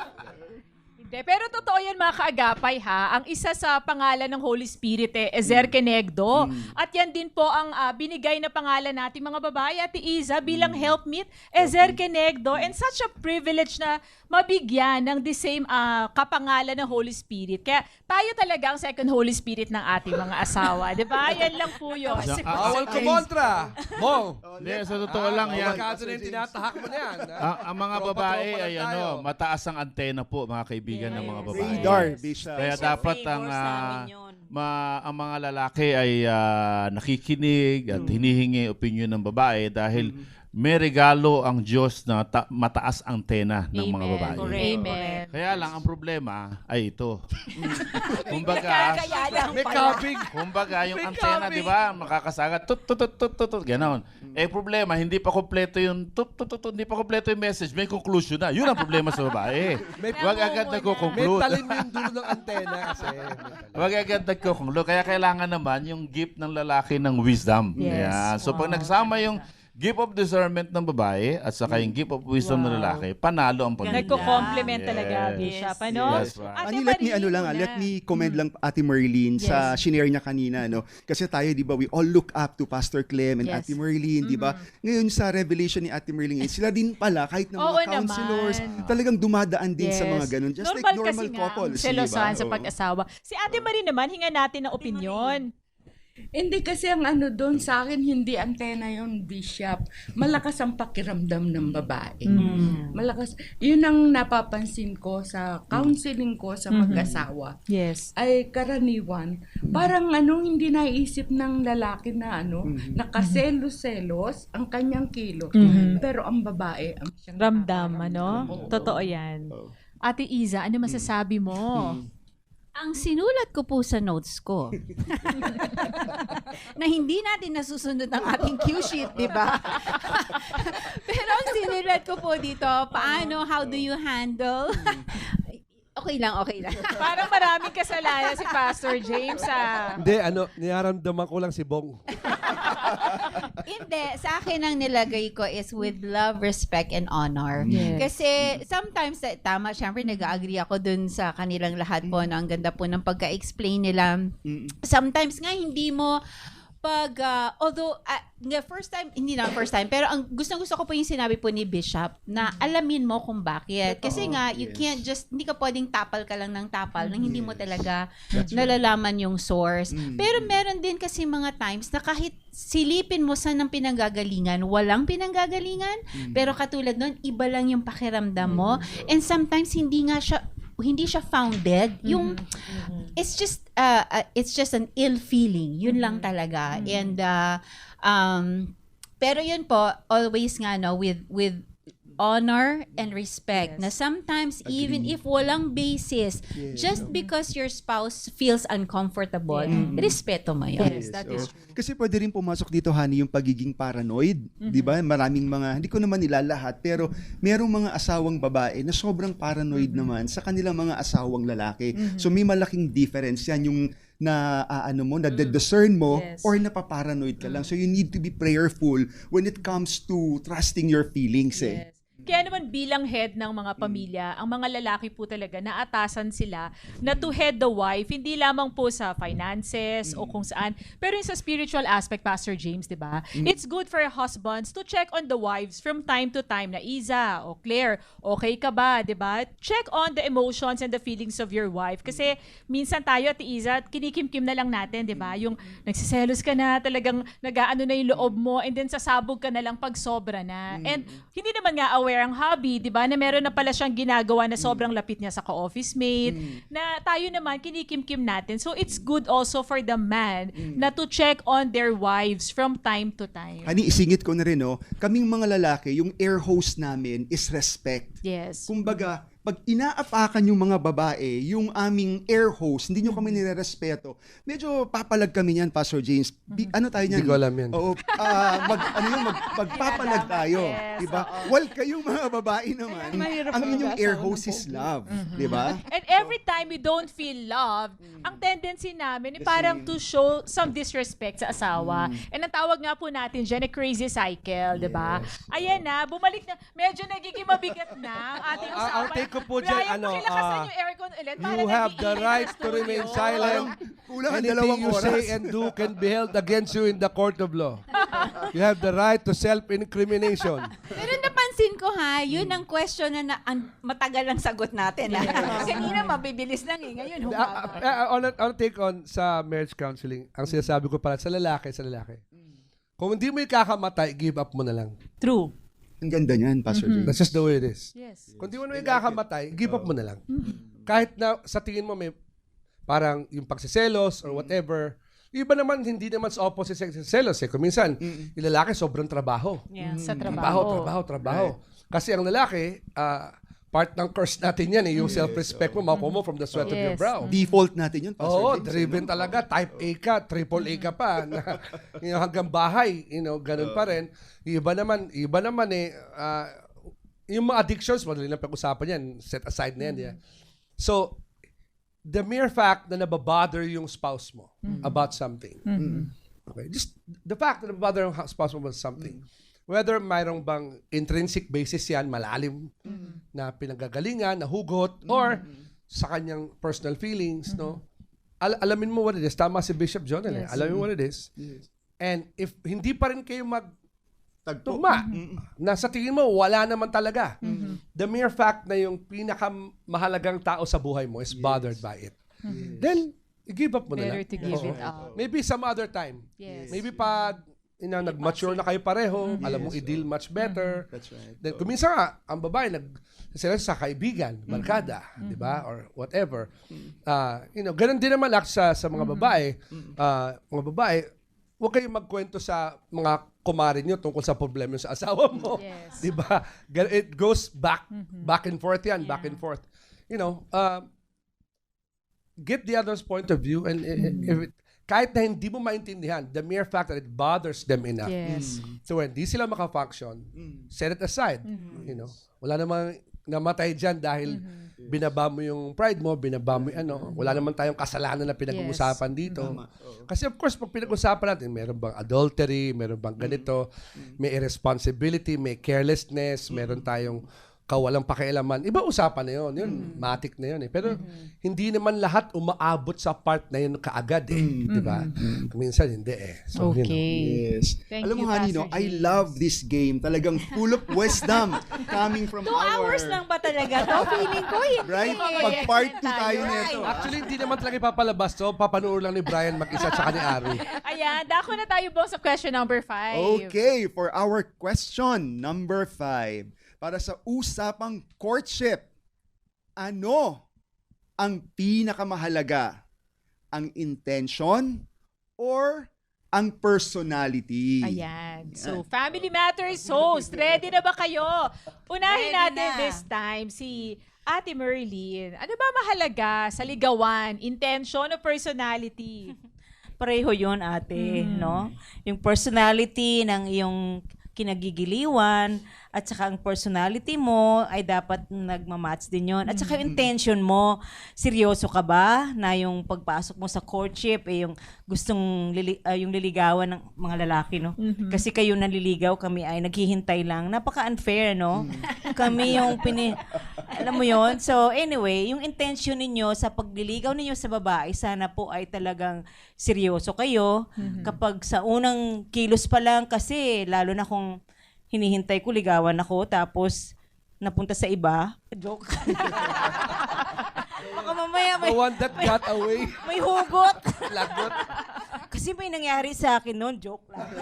Hindi, pero totoo yan mga kaagapay ha. Ang isa sa pangalan ng Holy Spirit Ezer Kenegdo. At yan din po ang binigay na pangalan natin mga babae, Ate Iza, bilang helpmeet, Ezer Kenegdo. And such a privilege na mabigyan ng the same kapangalan ng Holy Spirit. Kaya tayo talaga ang second Holy Spirit ng ating mga asawa. Diba? Yan lang po yun. Bawal kumontra. Bong. Hindi, sa totoo lang yan. Magkano na yung tinatahak mo na yan. Ang mga babae ay tayo. mataas ang antena po, mga kaibigan ng mga babae. Radar, Bishop. Kaya dapat favors namin yun. ang mga lalaki ay nakikinig at hinihingi opinion ng babae dahil may regalo ang Diyos na mataas ang antena ng mga babae. Amen. Kaya lang ang problema ay ito. Kumbaga, May kabig. kumbaga yung May antena, kabig. di ba, makakasagat tut ganon. Problema, hindi pa kompleto yung hindi pa kompleto yung message, may conclusion na. Yun ang problema sa babae. Wag agad May nagko-conclude. talim yung dulo ng antena kasi. Wag agad nagko-conclude. Kaya kailangan naman yung gift ng lalaki ng wisdom. Yes. Yeah. So pag nagsama yung gift of discernment ng babae at saka yung gift of wisdom ng lalaki, panalo ang pamilya. Nagko-complement Yes. talaga, Bishop. Ano? Yes, right. Ate Let me Marie, let me comment lang Ate Marlene sa shinare niya kanina, no. Kasi tayo, 'di ba, we all look up to Pastor Clem and Yes. Ate Marlene, 'di ba? Ngayon sa revelation ni Ate Marlene, sila din pala kahit na Oo mga counselors, naman. talagang dumadaan din sa Yes. mga ganun. Just normal like normal kasi nga, couples, selosan di ba? sa Oo. pag-asawa. Si Ate Marie naman, hinga natin ng opinion. Hindi kasi ang doon sa akin, hindi antena yon, Bishop. Malakas ang pakiramdam ng babae. Malakas. Yun ang napapansin ko sa counseling ko sa mag-asawa. Yes. Ay karaniwan, parang hindi naisip ng lalaki na nakaselos-selos ang kanyang kilo. Pero ang babae, ang siyang Ramdam, nakakaramdam. Totoo yan. Ate Iza, ano masasabi mo? Ang sinulat ko po sa notes ko, na hindi natin nasusunod ang ating cue sheet, di ba? Pero ang sinulat ko po dito, how do you handle? Okay lang. Parang maraming kasalanan si Pastor James. Hindi, niyaramdaman ko lang si Bong. Hindi, sa akin ang nilagay ko is with love, respect, and honor. Yes. Kasi sometimes, tama, syempre nag-agree ako dun sa kanilang lahat po, no? Ang ganda po ng pagka-explain nila. Sometimes nga hindi mo although first time, pero ang gusto ko po yung sinabi po ni Bishop na alamin mo kung bakit. Kasi nga, you can't just, hindi ka pwedeng tapal ka lang ng tapal nang hindi mo talaga nalalaman yung source. Pero meron din kasi mga times na kahit silipin mo saan ang pinanggagalingan, walang pinanggagalingan, pero katulad nun, iba lang yung pakiramdam mo. And sometimes, hindi siya founded. Yung it's just an ill feeling. Yun lang talaga. And pero yun po, always nga with honor and respect. Na sometimes even if walang basis, just because your spouse feels uncomfortable, respeto mo yun. Yes, that is true. Kasi pwede rin pumasok dito, honey, yung pagiging paranoid. Di ba? Maraming mga, hindi ko naman nilalahat, pero merong mga asawang babae na sobrang paranoid naman sa kanilang mga asawang lalaki. So may malaking difference yan, yung na-discern mo or napaparanoid ka lang. So you need to be prayerful when it comes to trusting your feelings. Kaya naman bilang head ng mga pamilya, ang mga lalaki po talaga, naatasan sila na to head the wife, hindi lamang po sa finances o kung saan, pero yung sa spiritual aspect, Pastor James, di ba? It's good for husbands to check on the wives from time to time na Iza o Claire, okay ka ba, di ba? Check on the emotions and the feelings of your wife. Kasi minsan tayo at Iza, kinikimkim na lang natin, di ba? Yung nagsiselos ka na, talagang nag-aano na yung loob mo, and then sasabog ka na lang pag sobra na. And hindi naman nga aware ang hubby, di ba, na meron na pala siyang ginagawa na sobrang lapit niya sa ka-office mate, na tayo naman kinikimkim natin. So it's good also for the man na to check on their wives from time to time. Hani, isingit ko na rin, no? Kaming mga lalaki, yung air host namin is respect. Yes. Kumbaga, pag inaapakan yung mga babae, yung aming air host, hindi nyo kami nirerespeto, medyo papalag kami niyan, Pastor James. Ano tayo niyan? Hindi ko alam yan. Oo, magpapalag tayo. Yes, Diba? Well, kayong mga babae naman, ang inyong air host is love. Diba? And every time we don't feel loved, ang tendency namin ay parang to show some disrespect sa asawa. And ang tawag nga po natin dyan, crazy cycle, di ba? Ayan na, bumalik na, medyo nagiging mabigat na ang ating usapan. I'll take ko po dyan, Brian, pakilakasan yung aircon ulit. para You have the nag-iinit right ang to remain studio. silent. Kulang ang Anything dalawang you oras. say and do can be held against you in the court of law. You have the right to self-incrimination. Pero napansin ko ha, yun ang question na matagal ang sagot natin. Kanina mabibilis lang eh, ngayon humaba. On take on sa marriage counseling, ang sinasabi ko para sa lalaki, kung hindi mo ikakamatay, give up mo na lang. True. Ang ganda niyan, Pastor James. That's just the way it is. Yes. Kung di mo na ikakamatay, give up mo na lang. Kahit na sa tingin mo may parang yung pagsiselos or whatever, yung iba naman, hindi naman sa opposite sex selos eh. Kung minsan, yung lalaki sobrang trabaho. Yeah, sa trabaho. Trabaho. Kasi ang lalaki, part ng curse natin yan eh, yung self-respect mo, makuha mo from the sweat of your Yes. brow. Default natin yun, Pastor Oo, James. driven talaga. Type A ka, triple A ka pa. Na, hanggang bahay, ganun pa rin. Yung iba naman eh, yung mga addictions, madali na pag-usapan yan, set aside na yan. Yeah. So, the mere fact na nababother yung spouse mo about something. Okay, just the fact na nababother yung spouse mo about something. Whether mayroong bang intrinsic basis yan, malalim na pinagagalingan, na hugot, or sa kanyang personal feelings, no? Alamin mo what it is. Tama si Bishop John. Yes. Alamin mo what it is. Yes. And if hindi pa rin kayo Tagpo. magtugma, na sa tingin mo, wala naman talaga. The mere fact na yung pinakamahalagang tao sa buhay mo is bothered by it. Then, give up mo na Better lang. to give Oo. it up. Maybe some other time. Yes. Maybe pag nag-mature na kayo pareho, alam mong i-deal much better. That's right. Then, kung minsan nga, ang babae, sila sa kaibigan, barkada, di ba? Or whatever. Ganun din naman sa mga babae. Mga babae, huwag kayong magkwento sa mga kumarin nyo tungkol sa problema sa asawa mo. Yes. Di ba? It goes back and forth yan, back and forth. Get the other's point of view, and if kahit na hindi mo maintindihan, the mere fact that it bothers them enough. Yes. So when di sila makafunction, set it aside. Wala namang namatay dyan dahil binaba mo yung pride mo, binaba mo yung wala naman tayong kasalanan na pinag-uusapan dito. Kasi of course, pag pinag-uusapan natin, meron bang adultery, meron bang ganito, may irresponsibility, may carelessness, meron tayong kawalang pakialaman. Iba usapan na yun. Matik na yun eh. Pero hindi naman lahat umaabot sa part na yun kaagad eh. Di ba? Minsan hindi eh. So, Okay. Yes. Thank Alam mo, you, honey, Pastor I James. love this game. Talagang full of wisdom coming from 2 our... hours lang ba talaga to? Feeling ko hindi. Right? Pag part 2 tayo nito. Actually, hindi naman talaga ipapalabas to. Papanoorin lang ni Brian mag-isa tsaka ni Ari. Ayan, dako na tayo po sa question number 5. Okay, for our question number 5. Para sa usapang courtship, ano ang pinakamahalaga? Ang intention or ang personality? Ayan. So, Family Matters host, ready na ba kayo? Unahin Ready natin na. this time si Ate Merlin. Ano ba mahalaga sa ligawan? Intention o personality? Pareho yun, ate, no? Yung personality ng iyong kinagigiliwan, at saka ang personality mo ay dapat nagmamatch din yon. At saka yung intention mo, seryoso ka ba na yung pagpasok mo sa courtship, yung gustong yung liligawan ng mga lalaki, no? Kasi kayo naliligaw, kami ay naghihintay lang. Napaka-unfair, no? Kami yung alam mo yon. So anyway, yung intention ninyo sa pagliligaw ninyo sa babae, sana po ay talagang seryoso kayo. Kapag sa unang kilos pa lang, kasi lalo na kung hinihintay ko, ligawan ako, tapos napunta sa iba. Joke. Baka mamaya The one that got away. may hugot. Lagot. Kasi may nangyari sa akin noon. Joke lang.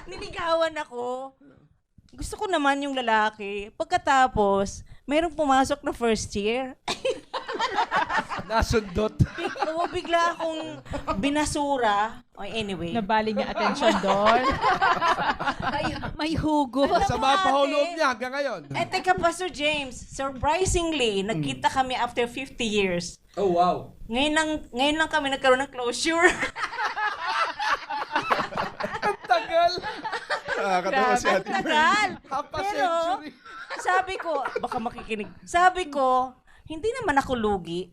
Niligawan ako. Gusto ko naman yung lalaki. Pagkatapos, mayroong pumasok na first year. Nasundot. Bigla akong binasura. Oh, anyway. Nabaling yung attention doon. May hugot. Sama pa ho loob niya hanggang ngayon. Eh, teka, Pastor James, surprisingly, nagkita kami after 50 years. Oh, wow. Ngayon lang kami nagkaroon ng closure. Ang tagal. Nakakatawa si Ate Mary. Tagal. Half a Pero, century. sabi ko, baka makikinig. Sabi ko, hindi naman ako lugi.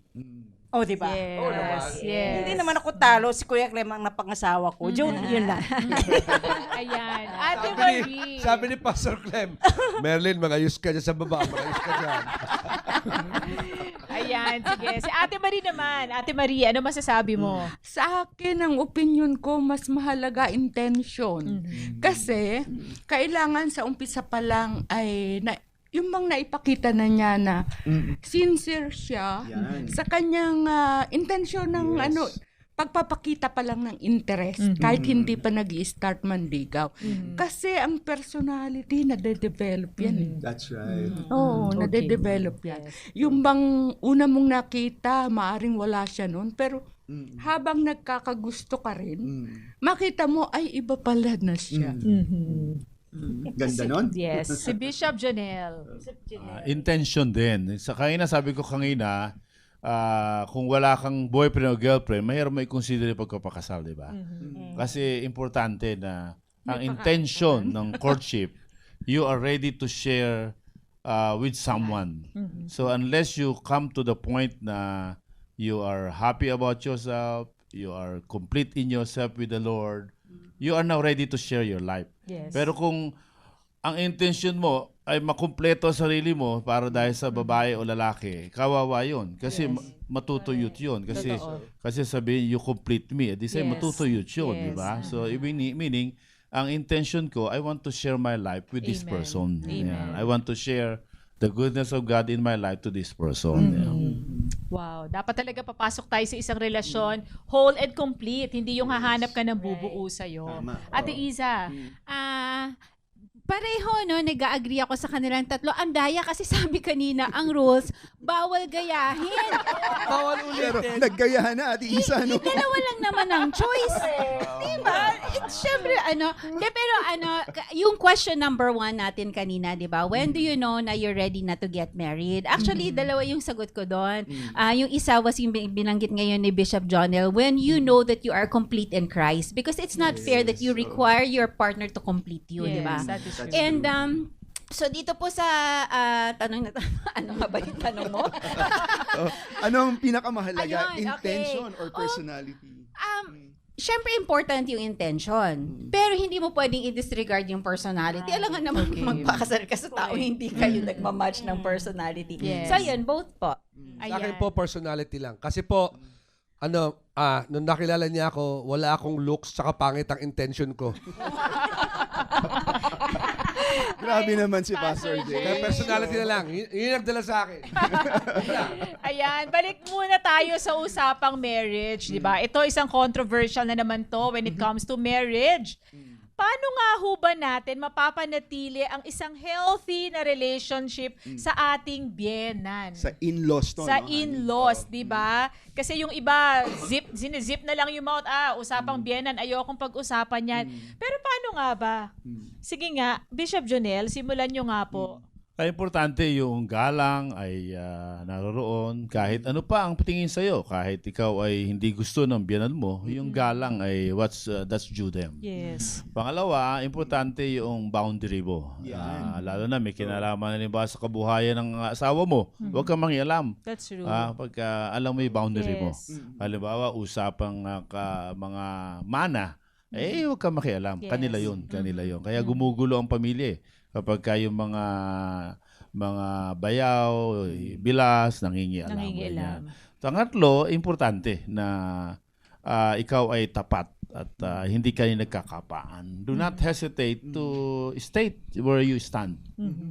Oh, di ba? Yes, yes. Hindi naman ako talo. Si Kuya Clem ang napangasawa ko. Yun lang. Ayan. Ate Sabi Marie. sabi ni Pastor Clem, Merlin, magayos ka dyan sa baba. Magayos ka dyan. Ayan, sige. Si Ate Marie naman. Ate Marie, ano masasabi mo? Sa akin, ang opinion ko, mas mahalaga intention. Kasi, kailangan sa umpisa pa lang ay yung bang naipakita na niya na sincere siya sa kanyang intention ng pagpapakita pa lang ng interest kahit hindi pa nag-i-start manligaw. Kasi ang personality nade-develop yan. That's right. Oo, nade-develop yan. Yung bang una mong nakita, maaring wala siya noon, pero habang nagkakagusto ka rin, makita mo ay iba pala na siya. Ganda nun. Yes. Si Bishop Janelle. Intention din. Sa kanina, sabi ko kanina, kung wala kang boyfriend o girlfriend, mahirap mo i-consider yung pagpapakasal, di ba? Kasi importante na ang intention ng courtship, you are ready to share with someone. So unless you come to the point na you are happy about yourself, you are complete in yourself with the Lord, you are now ready to share your life. Yes. Pero kung ang intention mo ay makumpleto ang sarili mo para dahil sa babae o lalaki, kawawa yun. Kasi matutuyot yun. Kasi sabi, you complete me. Di say, matutuyot yun, di ba? So, meaning, ang intention ko, I want to share my life with this person. Amen. Yeah. I want to share the goodness of God in my life to this person. Yeah. Wow, dapat talaga papasok tayo sa isang relasyon whole and complete, hindi yung hahanap ka ng bubuo sa'yo. Ate Iza, Pareho, no, nag-agree ako sa kanilang tatlo. Ang daya kasi sabi kanina, ang rules, bawal gayahin. Bawal Pero ulitin. naggayahan na, Ate Isa, no? Dalawa lang naman ang choice. Diba? Siyempre, pero yung question number 1 natin kanina, diba? When do you know na you're ready na to get married? Actually, dalawa yung sagot ko doon. Yung isa was yung binanggit ngayon ni Bishop Jonel, when you know that you are complete in Christ. Because it's not fair that you require your partner to complete you, diba? that is true. And so dito po sa tanong na ano nga ba yung tanong mo? Ano ang pinakamahalaga? Ayun, okay. Intention or personality? Siyempre important yung intention. Pero hindi mo pwedeng i-disregard yung personality. Alam nga naman magpakasal ka sa tao, hindi kayo nagmamatch ng personality. Yes. So yun, both po. Sa akin po, personality lang. Kasi po, nung nakilala niya ako, wala akong looks tsaka pangit ang intention ko. Grabe naman si Pastor Jay. Kaya personality na lang. Yun yung nagdala sa akin. Ayan, balik muna tayo sa usapang marriage, di ba? Ito isang controversial na naman to when it comes to marriage. Paano nga ho ba natin mapapanatili ang isang healthy na relationship sa ating biyenan? Sa in-laws to. Sa no? in-laws, di ba? Kasi yung iba, zinizip na lang yung mouth. Usapang biyenan, ayokong pag-usapan yan. Pero paano nga ba? Sige nga, Bishop Jonel, simulan nyo nga po. Ay importante yung galang ay naroroon kahit ano pa ang tingin sa iyo, kahit ikaw ay hindi gusto ng biyanan mo, yung galang ay that's due them. Yes. Pangalawa, importante yung boundary mo. Lalo na may kinalaman na sa kabuhayan ng asawa mo. Huwag kang mangialam. That's true. Pagka alam mo yung boundary mo. Yes. Halimbawa, usapang mga mana, huwag kang makialam. Yes. Kanila yun. Kaya gumugulo ang pamilya kapag yung mga bayaw, bilas, nangingialam. Nangingialam. Pangatlo, importante na ikaw ay tapat at hindi kayo nagkakapaan. Do not hesitate to state where you stand.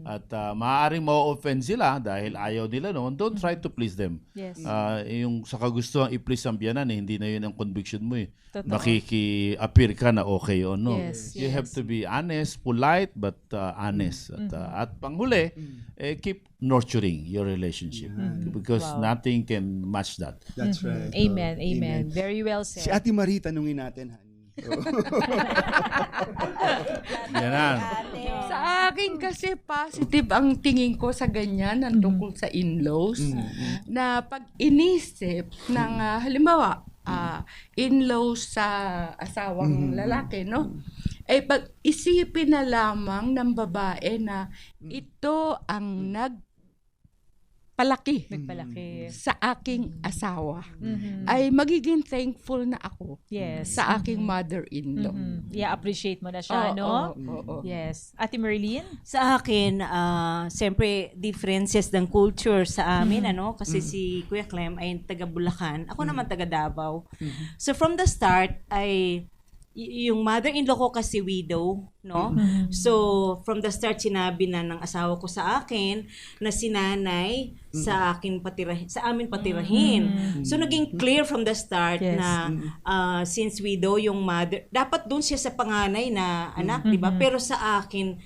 At maaaring ma-offend sila dahil ayaw nila noon. Don't try to please them. Yes. Yung sa kagustuhan i-please ang biyanan, hindi na yun ang conviction mo. Totoo. Makiki-appear ka na okay o no. Yes, You yes. have to be honest, polite, but honest. At panghuli, keep nurturing your relationship. Because nothing can match that. That's right. Amen. Amen. Very well Si said. Ate Marie, tanungin natin, honey. Yan. Sa akin kasi positive ang tingin ko sa ganyan ng tungkol sa in-laws na pag inisip ng halimbawa in-laws sa asawang lalaki, no? Pag isipin na lamang ng babae na ito ang nagpalaki Nagpalaki. sa aking asawa, ay magiging thankful na ako Yes. sa aking mother-in-law. I-appreciate mo na siya, no? Oo. Yes. Ate Merlin? Sa akin, siyempre, differences ng culture sa amin, kasi si Kuya Clem ay taga Bulacan, ako naman taga Davao. So from the start, yung mother-in-law ko kasi widow, no? So, from the start, sinabi na ng asawa ko sa akin na si nanay sa amin patirahin. So, naging clear from the start Yes. na since widow yung mother, dapat doon siya sa panganay na anak, di ba? Pero sa akin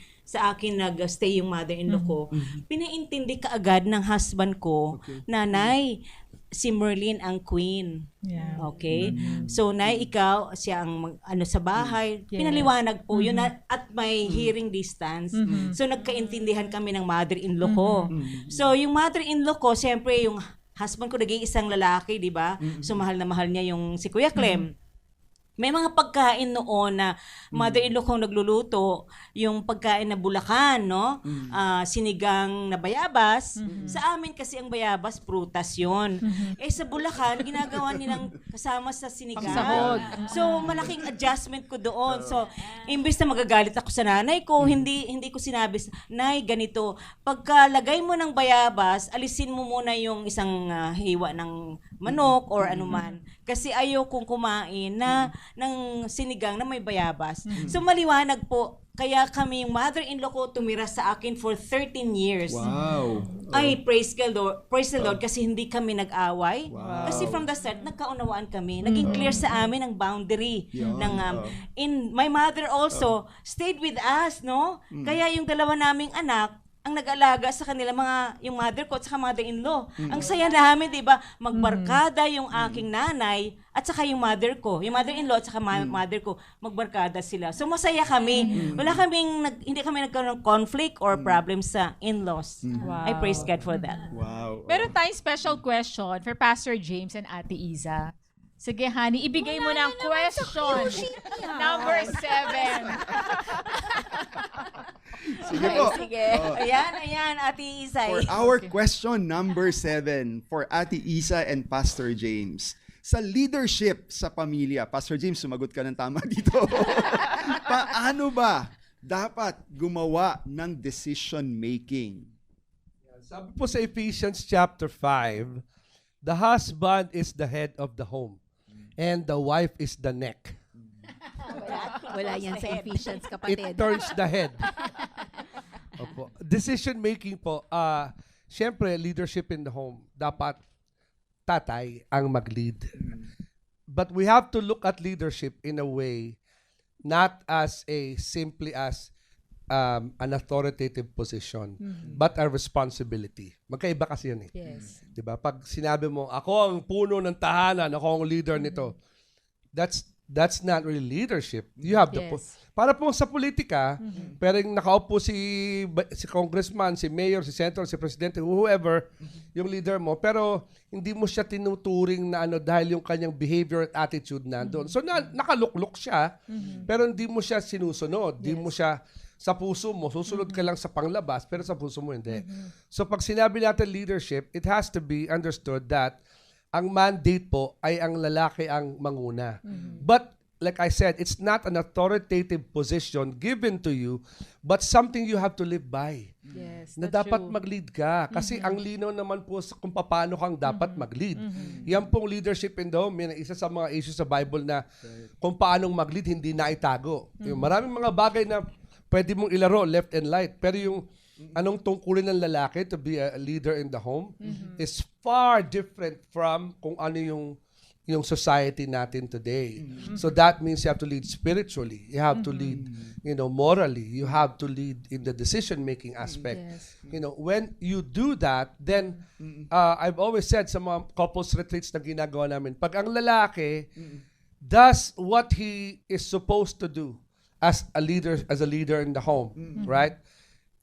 nag-stay yung mother-in-law ko. Pinaintindi kaagad ng husband ko, nanay, si Merlin ang queen. Yeah. Okay? So, Nay, ikaw, siya ang sa bahay. Yes. Pinaliwanag po yun at may hearing distance. So, nagkaintindihan kami ng mother-in-law ko. So, yung mother-in-law ko, siyempre, yung husband ko nag-iisang lalaki, di ba? So, mahal na mahal niya yung si Kuya Clem. May mga pagkain noon na mother-in-law kong nagluluto, yung pagkain na Bulacan, no? Sinigang na bayabas. Sa amin kasi ang bayabas, prutas yun. Sa Bulacan, ginagawa nilang kasama sa sinigang. Pangsahog. So, malaking adjustment ko doon. So, imbes na magagalit ako sa nanay ko, hindi ko sinabi, Nay, ganito, pagkalagay mo ng bayabas, alisin mo muna yung isang hiwa ng manok or anuman. Kasi ayaw kong kumain ng sinigang na may bayabas. So maliwanag po, kaya kami yung mother-in-law ko tumira sa akin for 13 years. Wow. Ay, praise the Lord kasi hindi kami nag-away. Kasi from the start, nagkaunawaan kami. Naging clear sa amin ang boundary. My mother also stayed with us, no? Kaya yung dalawa naming anak, ang nag-alaga sa kanila, yung mother ko at saka mother-in-law. Ang saya namin, di ba? Magbarkada yung aking nanay at saka yung mother ko. Yung mother-in-law at saka mother ko, magbarkada sila. So masaya kami. Hindi kami nagkaroon ng conflict or problems sa in-laws. Wow. I praise God for that. Wow. Meron tayong special question for Pastor James and Ate Iza. Sige, honey, ibigay mo na ang question. Number 7. Sige po. Sige. Ayan, Ate Isay. For our question number 7 for Ate Isa and Pastor James. Sa leadership sa pamilya, Pastor James, sumagot ka ng tama dito. Paano ba dapat gumawa ng decision making? Sabi po sa Ephesians chapter 5, the husband is the head of the home and the wife is the neck. Wala yan sa Ephesians, It kapatid. turns the head. Opo. Decision making po, syempre leadership in the home, dapat tatay ang mag-lead. But we have to look at leadership in a way not as simply as an authoritative position, but a responsibility. Magkaiba kasi yun eh. Yes. Diba? Pag sinabi mo, ako ang puno ng tahanan, ako ang leader nito, that's that's not really leadership. You have the Yes. para po sa politika, pero yung nakaupo si congressman, si mayor, si senator, si presidente, whoever, yung leader mo, pero hindi mo siya tinuturing na dahil yung kanyang behavior at attitude nandoon. So nakaluklok siya, pero hindi mo siya sinusunod, hindi mo siya sa puso mo, susunod ka lang sa panglabas, pero sa puso mo hindi. So pag sinabi natin leadership, it has to be understood that ang mandate po ay ang lalaki ang manguna. But like I said, it's not an authoritative position given to you, but something you have to live by. Yes, Na that's dapat true. mag-lead ka. Kasi ang linaw naman po kung paano kang dapat mag-lead. Yan pong leadership in the home, yan ang isa sa mga issues sa Bible na kung paanong mag-lead, hindi na itago. Yung maraming mga bagay na pwede mong ilaro, left and right. Pero yung anong tungkulin ng lalaki to be a leader in the home is far different from kung ano yung society natin today. So that means you have to lead spiritually. You have to lead, morally. You have to lead in the decision-making aspect. When you do that, then I've always said sa mga couples retreats na ginagawa namin, pag ang lalaki does what he is supposed to do as a leader in the home, right?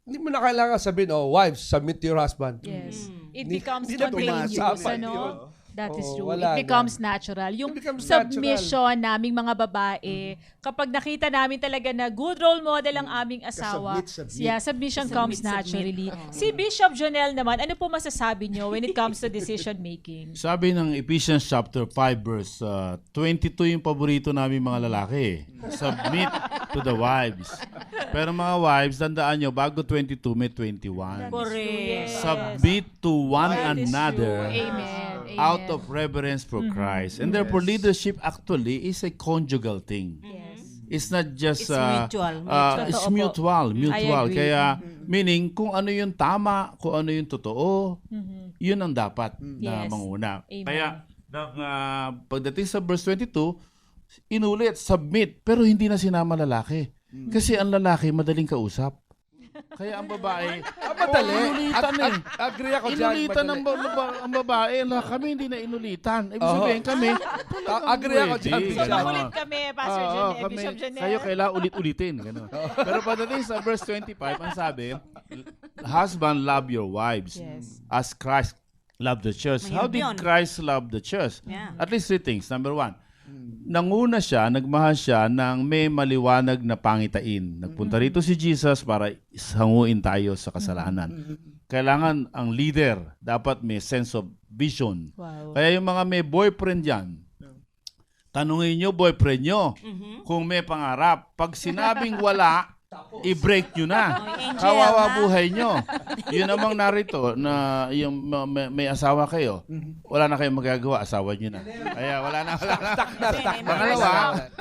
Hindi mo na kailangan sabihin, wives, submit to your husband. Yes. It Hindi- becomes hindi na spontaneous, tumasapan ano? yun. That is Oo, true. wala It becomes natural. Yung becomes submission naming mga babae, kapag nakita namin talaga na good role model ang aming asawa, Submit. yeah, submission comes naturally. Si Bishop Jonel naman, ano po masasabi nyo when it comes to decision making? Sabi ng Ephesians chapter 5 verse 22 yung paborito namin mga lalaki. Submit to the wives. Pero mga wives, tandaan nyo, bago 22 may 21. Correct. Submit to one That is another true. Amen. out Amen. of reverence for Christ. And therefore, leadership actually is a conjugal thing. Yes. It's not just It's mutual. it's Totoo po. mutual. I agree. Kaya meaning kung ano yung tama, kung ano yung totoo, yun ang dapat na Yes. manguna. Amen. Kaya pagdating sa verse 22, inulit, submit, pero hindi na sinama lalaki. Kasi ang lalaki madaling kausap. Kaya ang babae, Madali. inulitan eh. Agree ako dyan. Inulitan madali. ang babae. Kami hindi na inulitan. Ibig sabihin kami, Agree ako dyan. pwede. So, Bishop. makulit kami, Pastor Oo, Jonel, kami, Bishop Jonel. kayo kailangan ulit-ulitin. Ganun. Pero pagdating sa verse 25, ang sabi, husband, love your wives Yes. as Christ loved the church. Ayun How did yun. Christ love the church? Yeah. At least 3 things. Number 1, nanguna siya, nagmahal siya ng may maliwanag na pangitain. Nagpunta rito si Jesus para hanguin tayo sa kasalanan. Kailangan ang leader, dapat may sense of vision. Wow. Kaya yung mga may boyfriend dyan, tanungin nyo boyfriend nyo kung may pangarap. Pag sinabing wala, i-break nyo na. Angel, Kawawa ha? buhay nyo. Yun namang narito na yung may asawa kayo, wala na kayong magagawa, asawa nyo na. Kaya wala na.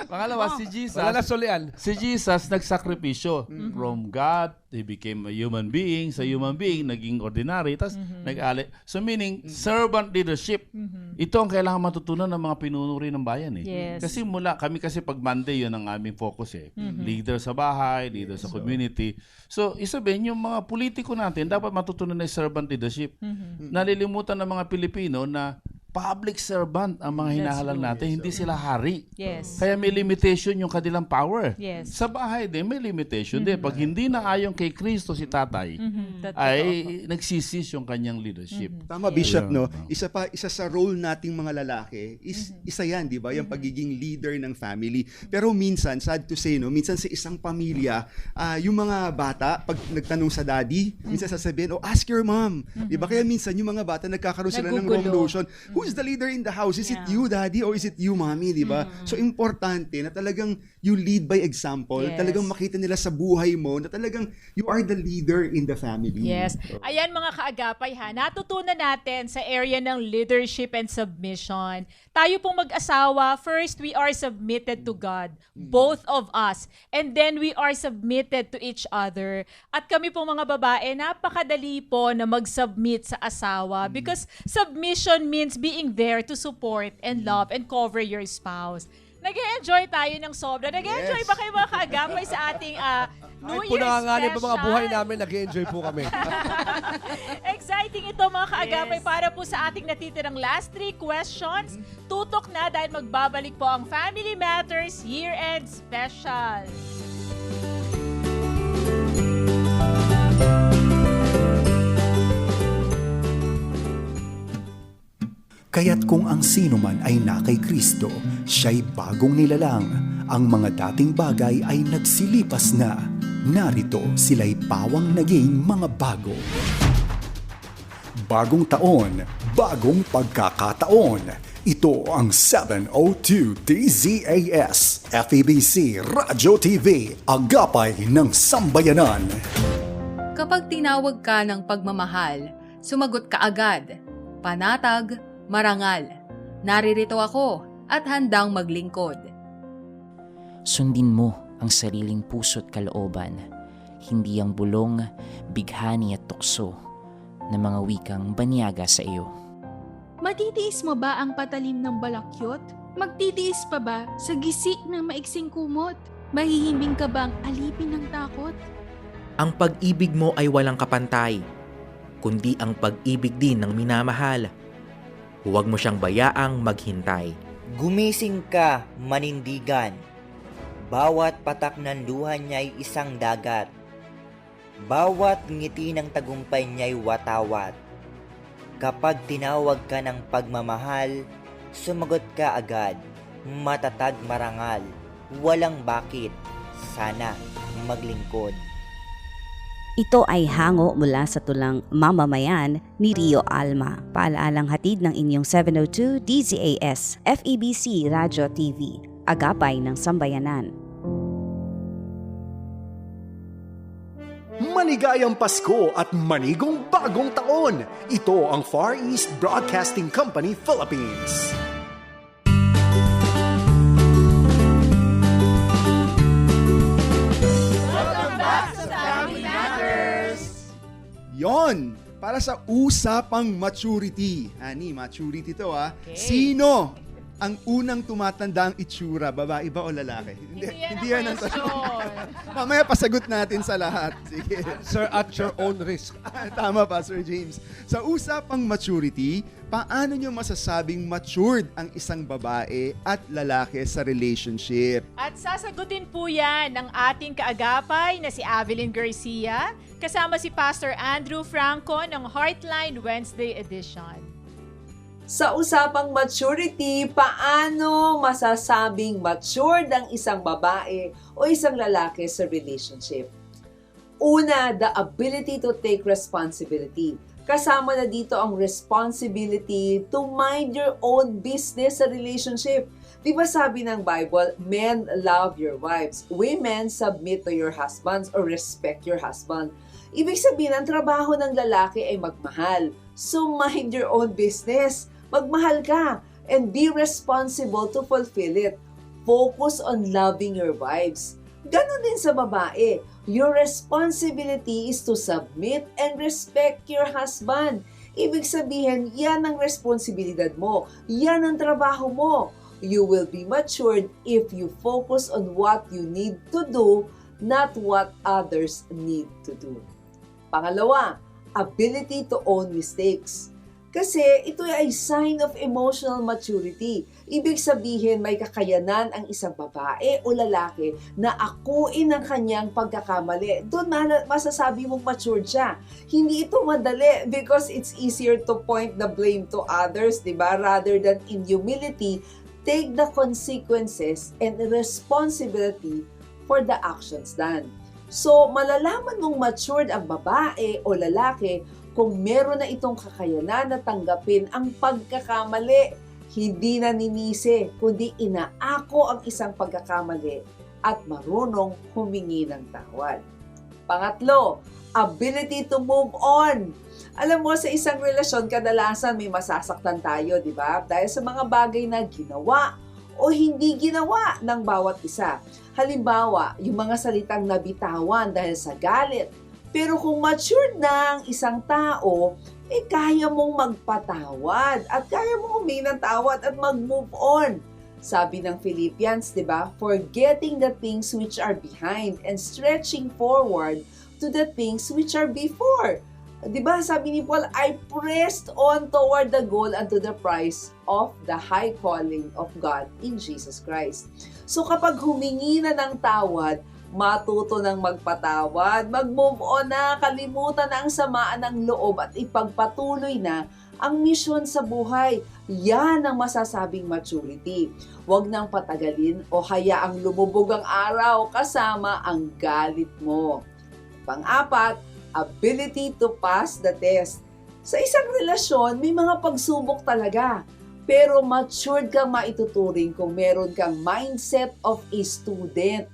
Pangalawa, si Jesus. Wala na sulian. Si Jesus nagsakripisyo. From God, he became a human being. Sa human being, naging ordinary. Tapos nag-ali. So meaning, servant leadership. Ito ang kailangan matutunan ng mga pinunuri ng bayan eh. Yes. Kasi kami kasi pag Monday, yun ang aming focus eh. Leader sa bahay, leader sa community. So, isabihin, yung mga politiko natin, dapat matutunan na servant leadership. Nalilimutan ng mga Pilipino na public servant ang mga hinahalal natin, hindi sila hari. Yes. Kaya may limitation yung kanilang power. Yes. Sa bahay din, may limitation din. Pag hindi na ayon kay Kristo si tatay, Totoo. ay nagsisis yung kanyang leadership. Tama, Bishop, no? Yeah. Isa sa role nating mga lalaki is isa yan, di ba? Yung pagiging leader ng family. Pero minsan, sad to say, no? Minsan sa isang pamilya, yung mga bata, pag nagtanong sa daddy, minsan sasabihin, ask your mom. Di ba? Kaya minsan, yung mga bata, nagkakaroon sila ng wrong Nagugulo. notion. Who's the leader in the house? Is it you, daddy? Or is it you, mommy? Di ba? So, importante na talagang you lead by example. Yes. Talagang makita nila sa buhay mo na talagang you are the leader in the family. Yes. Ayan mga kaagapay ha, natutunan natin sa area ng leadership and submission. Tayo pong mag-asawa, first we are submitted to God, both of us. And then we are submitted to each other. At kami pong mga babae, napakadali po na mag-submit sa asawa because submission means being there to support and love and cover your spouse. Nag-enjoy tayo ng sobra. Nag-enjoy ba kayo mga kaagapay sa ating New Ay po Year's nanganganib ang mga special? buhay namin, nag-enjoy po kami. Exciting ito mga kaagapay para po sa ating natitirang last 3 questions. Tutok na dahil magbabalik po ang Family Matters Year-End Special. Kaya't kung ang sino man ay na kay Kristo, siya'y bagong nilalang. Ang mga dating bagay ay nagsilipas na. Narito sila'y pawang naging mga bago. Bagong taon, bagong pagkakataon. Ito ang 702 DZAS FEBC Radio TV, agapay ng sambayanan. Kapag tinawag ka ng pagmamahal, sumagot ka agad. Panatag, marangal. Naririto ako at handang maglingkod. Sundin mo ang sariling puso't kalooban, hindi ang bulong, bighani at tukso na mga wikang banyaga sa iyo. Matitiis mo ba ang patalim ng balakyot? Magtitiis pa ba sa gisik ng maiksing kumot? Mahihimbing ka bang alipin ng takot? Ang pag-ibig mo ay walang kapantay, kundi ang pag-ibig din ng minamahal. Huwag mo siyang bayaang maghintay. Gumising ka, manindigan. Bawat patak ng luha niya'y isang dagat. Bawat ngiti ng tagumpay niya'y watawat. Kapag tinawag ka ng pagmamahal, sumagot ka agad. Matatag marangal, walang bakit, sana maglingkod. Ito ay hango mula sa tulang Mamamayan ni Rio Alma. Paalaalang hatid ng inyong 702 DZAS FEBC Radio TV, agapay ng sambayanan. Maligayang Pasko at manigong bagong taon! Ito ang Far East Broadcasting Company Philippines. Welcome back sa Family Matters! Yon! Para sa usapang maturity. Ani, maturity to Sino ang unang tumatanda ang itsura? Babae ba o lalaki? Hindi yan ang tanong. Mamaya pasagot natin sa lahat. Sige. Sir, at your own risk. Tama pa, Sir James. Sa usapang maturity, paano nyo masasabing matured ang isang babae at lalaki sa relationship? At sasagutin po yan ng ating kaagapay na si Avelyn Garcia, kasama si Pastor Andrew Franco ng Heartline Wednesday Edition. Sa usapang maturity, paano masasabing matured ang isang babae o isang lalaki sa relationship? Una, the ability to take responsibility. Kasama na dito ang responsibility to mind your own business sa relationship. Di ba sabi ng Bible, men love your wives, women submit to your husbands or respect your husband. Ibig sabihin, ang trabaho ng lalaki ay magmahal. So mind your own business. Magmahal ka and be responsible to fulfill it. Focus on loving your wives. Ganon din sa babae. Your responsibility is to submit and respect your husband. Ibig sabihin, yan ang responsibilidad mo. Yan ang trabaho mo. You will be matured if you focus on what you need to do, not what others need to do. Pangalawa, ability to own mistakes. Kasi ito ay sign of emotional maturity. Ibig sabihin may kakayanan ang isang babae o lalaki na akuin ang kanyang pagkakamali. Doon masasabi mong matured siya. Hindi ito madali because it's easier to point the blame to others, diba? Rather than in humility, take the consequences and responsibility for the actions done. So, malalaman mong matured ang babae o lalaki kung meron na itong kakayanan na tanggapin ang pagkakamali. Hindi na ninisi, kundi inaako ang isang pagkakamali at marunong humingi ng tawad. Pangatlo, ability to move on. Alam mo, sa isang relasyon, kadalasan may masasaktan tayo, di ba? Dahil sa mga bagay na ginawa o hindi ginawa ng bawat isa. Halimbawa, yung mga salitang nabitawan dahil sa galit. Pero kung matured na ang isang tao, kaya mong magpatawad at kaya mong humingi ng tawad at mag-move on. Sabi ng Philippians, di ba? Forgetting the things which are behind and stretching forward to the things which are before. Di ba? Sabi ni Paul, I pressed on toward the goal and to the prize of the high calling of God in Jesus Christ. So kapag humingi na ng tawad, matuto ng magpatawad, mag-move on na, kalimutan na ang samaan ng loob at ipagpatuloy na ang misyon sa buhay. Yan ang masasabing maturity. Huwag nang patagalin o hayaang lumubog ang araw kasama ang galit mo. Pang-apat, ability to pass the test. Sa isang relasyon, may mga pagsubok talaga. Pero matured kang maituturing kung meron kang mindset of a student.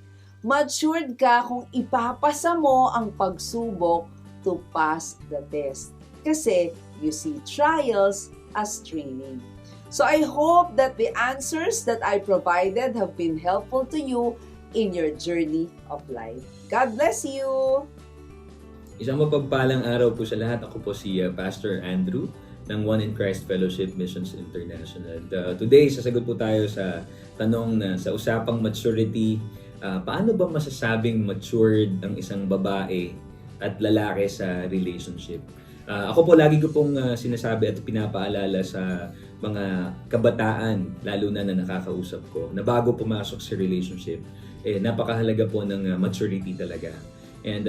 Matured ka kung ipapasa mo ang pagsubok to pass the test. Kasi you see trials as training. So I hope that the answers that I provided have been helpful to you in your journey of life. God bless you! Isang mapagpalang araw po sa lahat. Ako po si Pastor Andrew ng One in Christ Fellowship Missions International. Today, sasagot po tayo sa tanong na sa usapang maturity. Paano ba masasabing matured ang isang babae at lalaki sa relationship? Ako po lagi ko pong sinasabi at pinapaalala sa mga kabataan, lalo na nakakausap ko, na bago pumasok sa relationship, napakahalaga po ng maturity talaga. And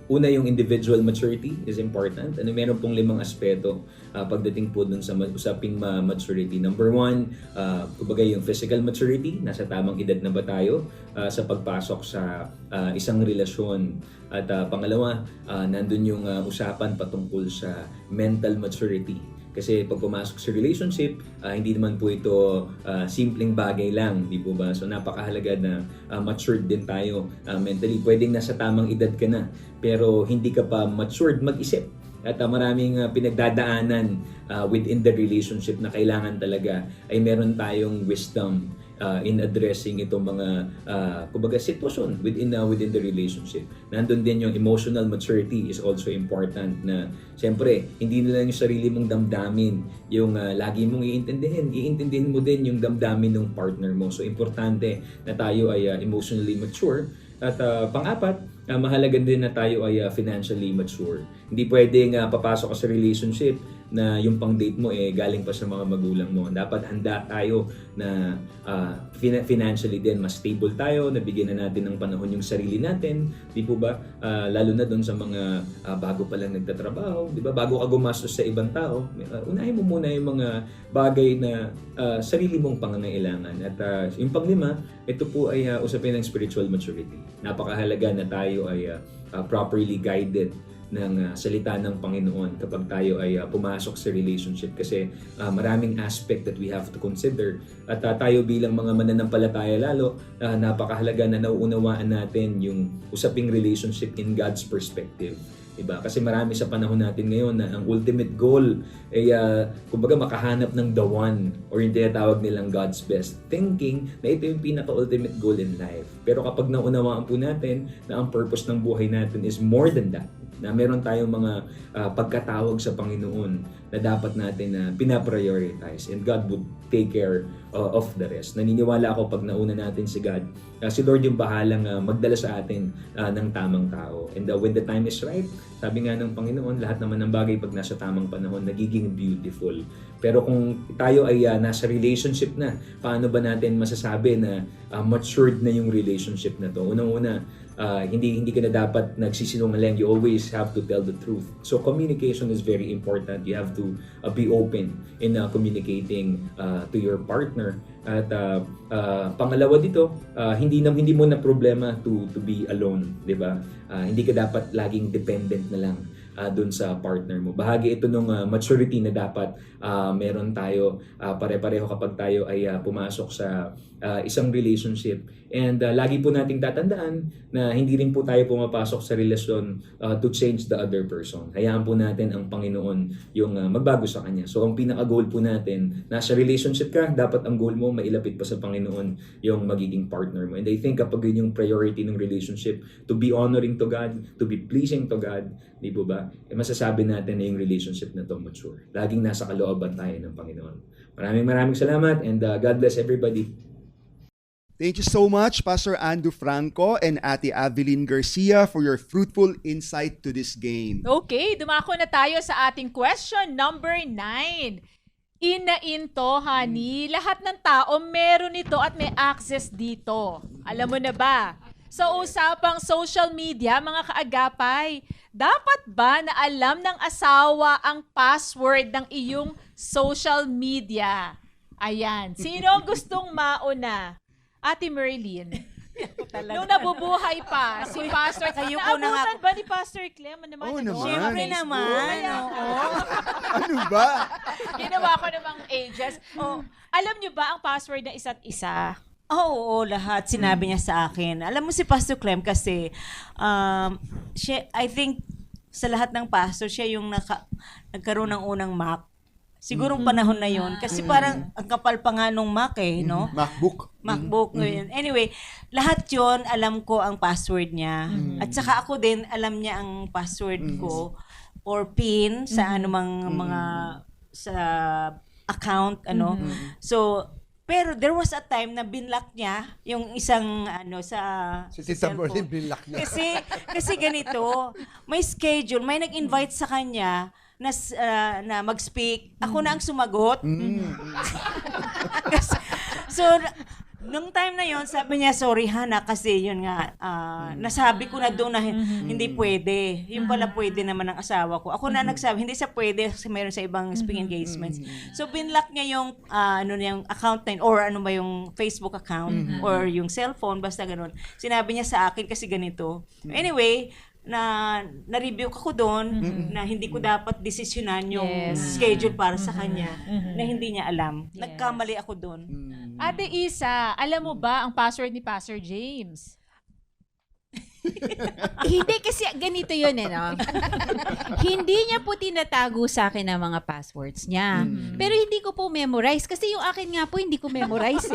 una, yung individual maturity is important. Meron pong 5 aspeto pagdating po dun sa usaping maturity. Number 1, kumbaga yung physical maturity, nasa tamang edad na ba tayo sa pagpasok sa isang relasyon. At pangalawa, nandun yung usapan patungkol sa mental maturity. Kasi pag pumasok sa relationship, hindi naman po ito simpleng bagay lang, di po ba? So napakahalaga na matured din tayo mentally. Pwedeng nasa tamang edad ka na, pero hindi ka pa matured mag-isip. At maraming pinagdadaanan within the relationship na kailangan talaga ay meron tayong wisdom in addressing itong mga kumbaga sitwasyon within the relationship. Nandun din yung emotional maturity is also important na siyempre hindi na lang yung sarili mong damdamin yung lagi mong iintindihin mo din yung damdamin ng partner mo. So importante na tayo ay emotionally mature. At pang-apat, mahalaga din na tayo ay financially mature. Hindi pwedeng papasok ka sa relationship na yung pang-date mo galing pa sa mga magulang mo. Dapat handa tayo na financially din mas stable tayo, nabigyan na natin ng panahon yung sarili natin, di po ba? Lalo na doon sa mga bago pa lang nagtatrabaho, di ba? Bago ka gumastos sa ibang tao, unahin mo muna yung mga bagay na sarili mong pangangailangan. At yung pang-5, ito po ay usapin ng spiritual maturity. Napakahalaga na tayo ay properly guided ng salita ng Panginoon kapag tayo ay pumasok sa relationship, kasi maraming aspect that we have to consider. At tayo bilang mga mananampalataya lalo, napakahalaga na nauunawaan natin yung usaping relationship in God's perspective. Diba? Kasi marami sa panahon natin ngayon na ang ultimate goal ay kumbaga makahanap ng the one, or yung tinatawag nilang God's best, thinking na ito yung pinaka-ultimate goal in life. Pero kapag naunawaan po natin na ang purpose ng buhay natin is more than that, na meron tayong mga pagkatawag sa Panginoon na dapat natin na pinaprioritize, and God would take care of the rest. Naniniwala ako pag nauna natin si God, si Lord yung bahalang magdala sa atin ng tamang tao. And when the time is right, sabi nga ng Panginoon, lahat naman ng bagay pag nasa tamang panahon, nagiging beautiful. Pero kung tayo ay nasa relationship na, paano ba natin masasabi na matured na yung relationship na to? Unang-una, hindi ka na dapat nagsisinungaling. You always have to tell the truth. So communication is very important. You have to be open in communicating to your partner. At pangalawa dito, hindi mo na problema to be alone, 'di ba? Hindi ka dapat laging dependent na lang doon sa partner mo. Bahagi ito ng maturity na dapat meron tayo pare-pareho kapag tayo ay pumasok sa isang relationship. And lagi po nating tatandaan na hindi rin po tayo pumapasok sa relasyon to change the other person. Hayaan po natin ang Panginoon yung magbago sa Kanya. So ang pinaka-goal po natin, nasa relationship ka, dapat ang goal mo mailapit pa sa Panginoon yung magiging partner mo. And I think kapag yun yung priority ng relationship, to be honoring to God, to be pleasing to God, di po ba? Masasabi natin na yung relationship na to mature. Laging nasa kalooban tayo ng Panginoon. Maraming salamat and God bless everybody. Thank you so much, Pastor Andrew Franco and Ate Avelyn Garcia, for your fruitful insight to this game. Okay, dumako na tayo sa ating question number 9. In to, honey. Lahat ng tao meron ito at may access dito. Alam mo na ba? Sa usapang social media, mga kaagapay, dapat ba na alam ng asawa ang password ng iyong social media? Ayan. Sino ang gustong mauna? Ate Merlin. Nung nabubuhay pa, si Pastor, Kayo po na nga. naabutan ba ni Pastor Clem? Naman, Oo naman. Siyempre naman. Ano ba? Ginawa ko namang ages. Alam nyo ba ang password ng isa't isa? Oo, lahat. Sinabi niya sa akin. Alam mo si Pastor Clem kasi, siya, I think, sa lahat ng pastor, siya yung nagkaroon ng unang Mac. Sigurong panahon na yun. Kasi parang ang kapal pa nga nung Mac no? MacBook. Yun. Anyway, lahat yun, alam ko ang password niya. At saka ako din, alam niya ang password ko or PIN sa anumang mga sa account, So, pero there was a time na binlock niya yung isang sa Si Tita Merlin binlock niya. kasi ganito, may schedule, may nag-invite sa kanya na mag-speak. Ako na ang sumagot. So, nung time na yon, sabi niya, sorry Hana, kasi yun nga, nasabi ko na doon na hindi pwede. Yung pala pwede naman ng asawa ko. Ako na nagsabi, hindi sa pwede kasi mayroon sa ibang speaking engagements. So, binlock niya yung, yung account na yun, or ano ba yung Facebook account, or yung cellphone, basta ganun. Sinabi niya sa akin kasi ganito. Anyway, na-review ko doon na hindi ko dapat desisyonan yung schedule para sa kanya na hindi niya alam. Nagkamali ako doon. Ate Isa, alam mo ba ang password ni Pastor James? Hindi kasi ganito yun Hindi niya po tinatago sa akin ang mga passwords niya. Pero hindi ko po memorize kasi yung akin nga po hindi ko memorize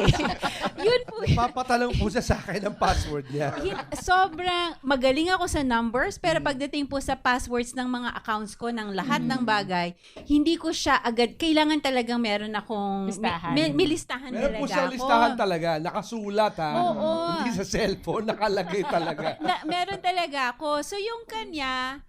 Yun po. Papatanong po siya sa akin ang password niya. Sobrang magaling ako sa numbers pero pagdating po sa passwords ng mga accounts ko ng lahat ng bagay, hindi ko siya agad. Kailangan talagang meron akong listahan. May listahan Meron talaga po siyang ako. listahan talaga. Nakasulat Oo. Hindi sa cellphone. Nakalagay talaga. Meron talaga ako. So yung kanya,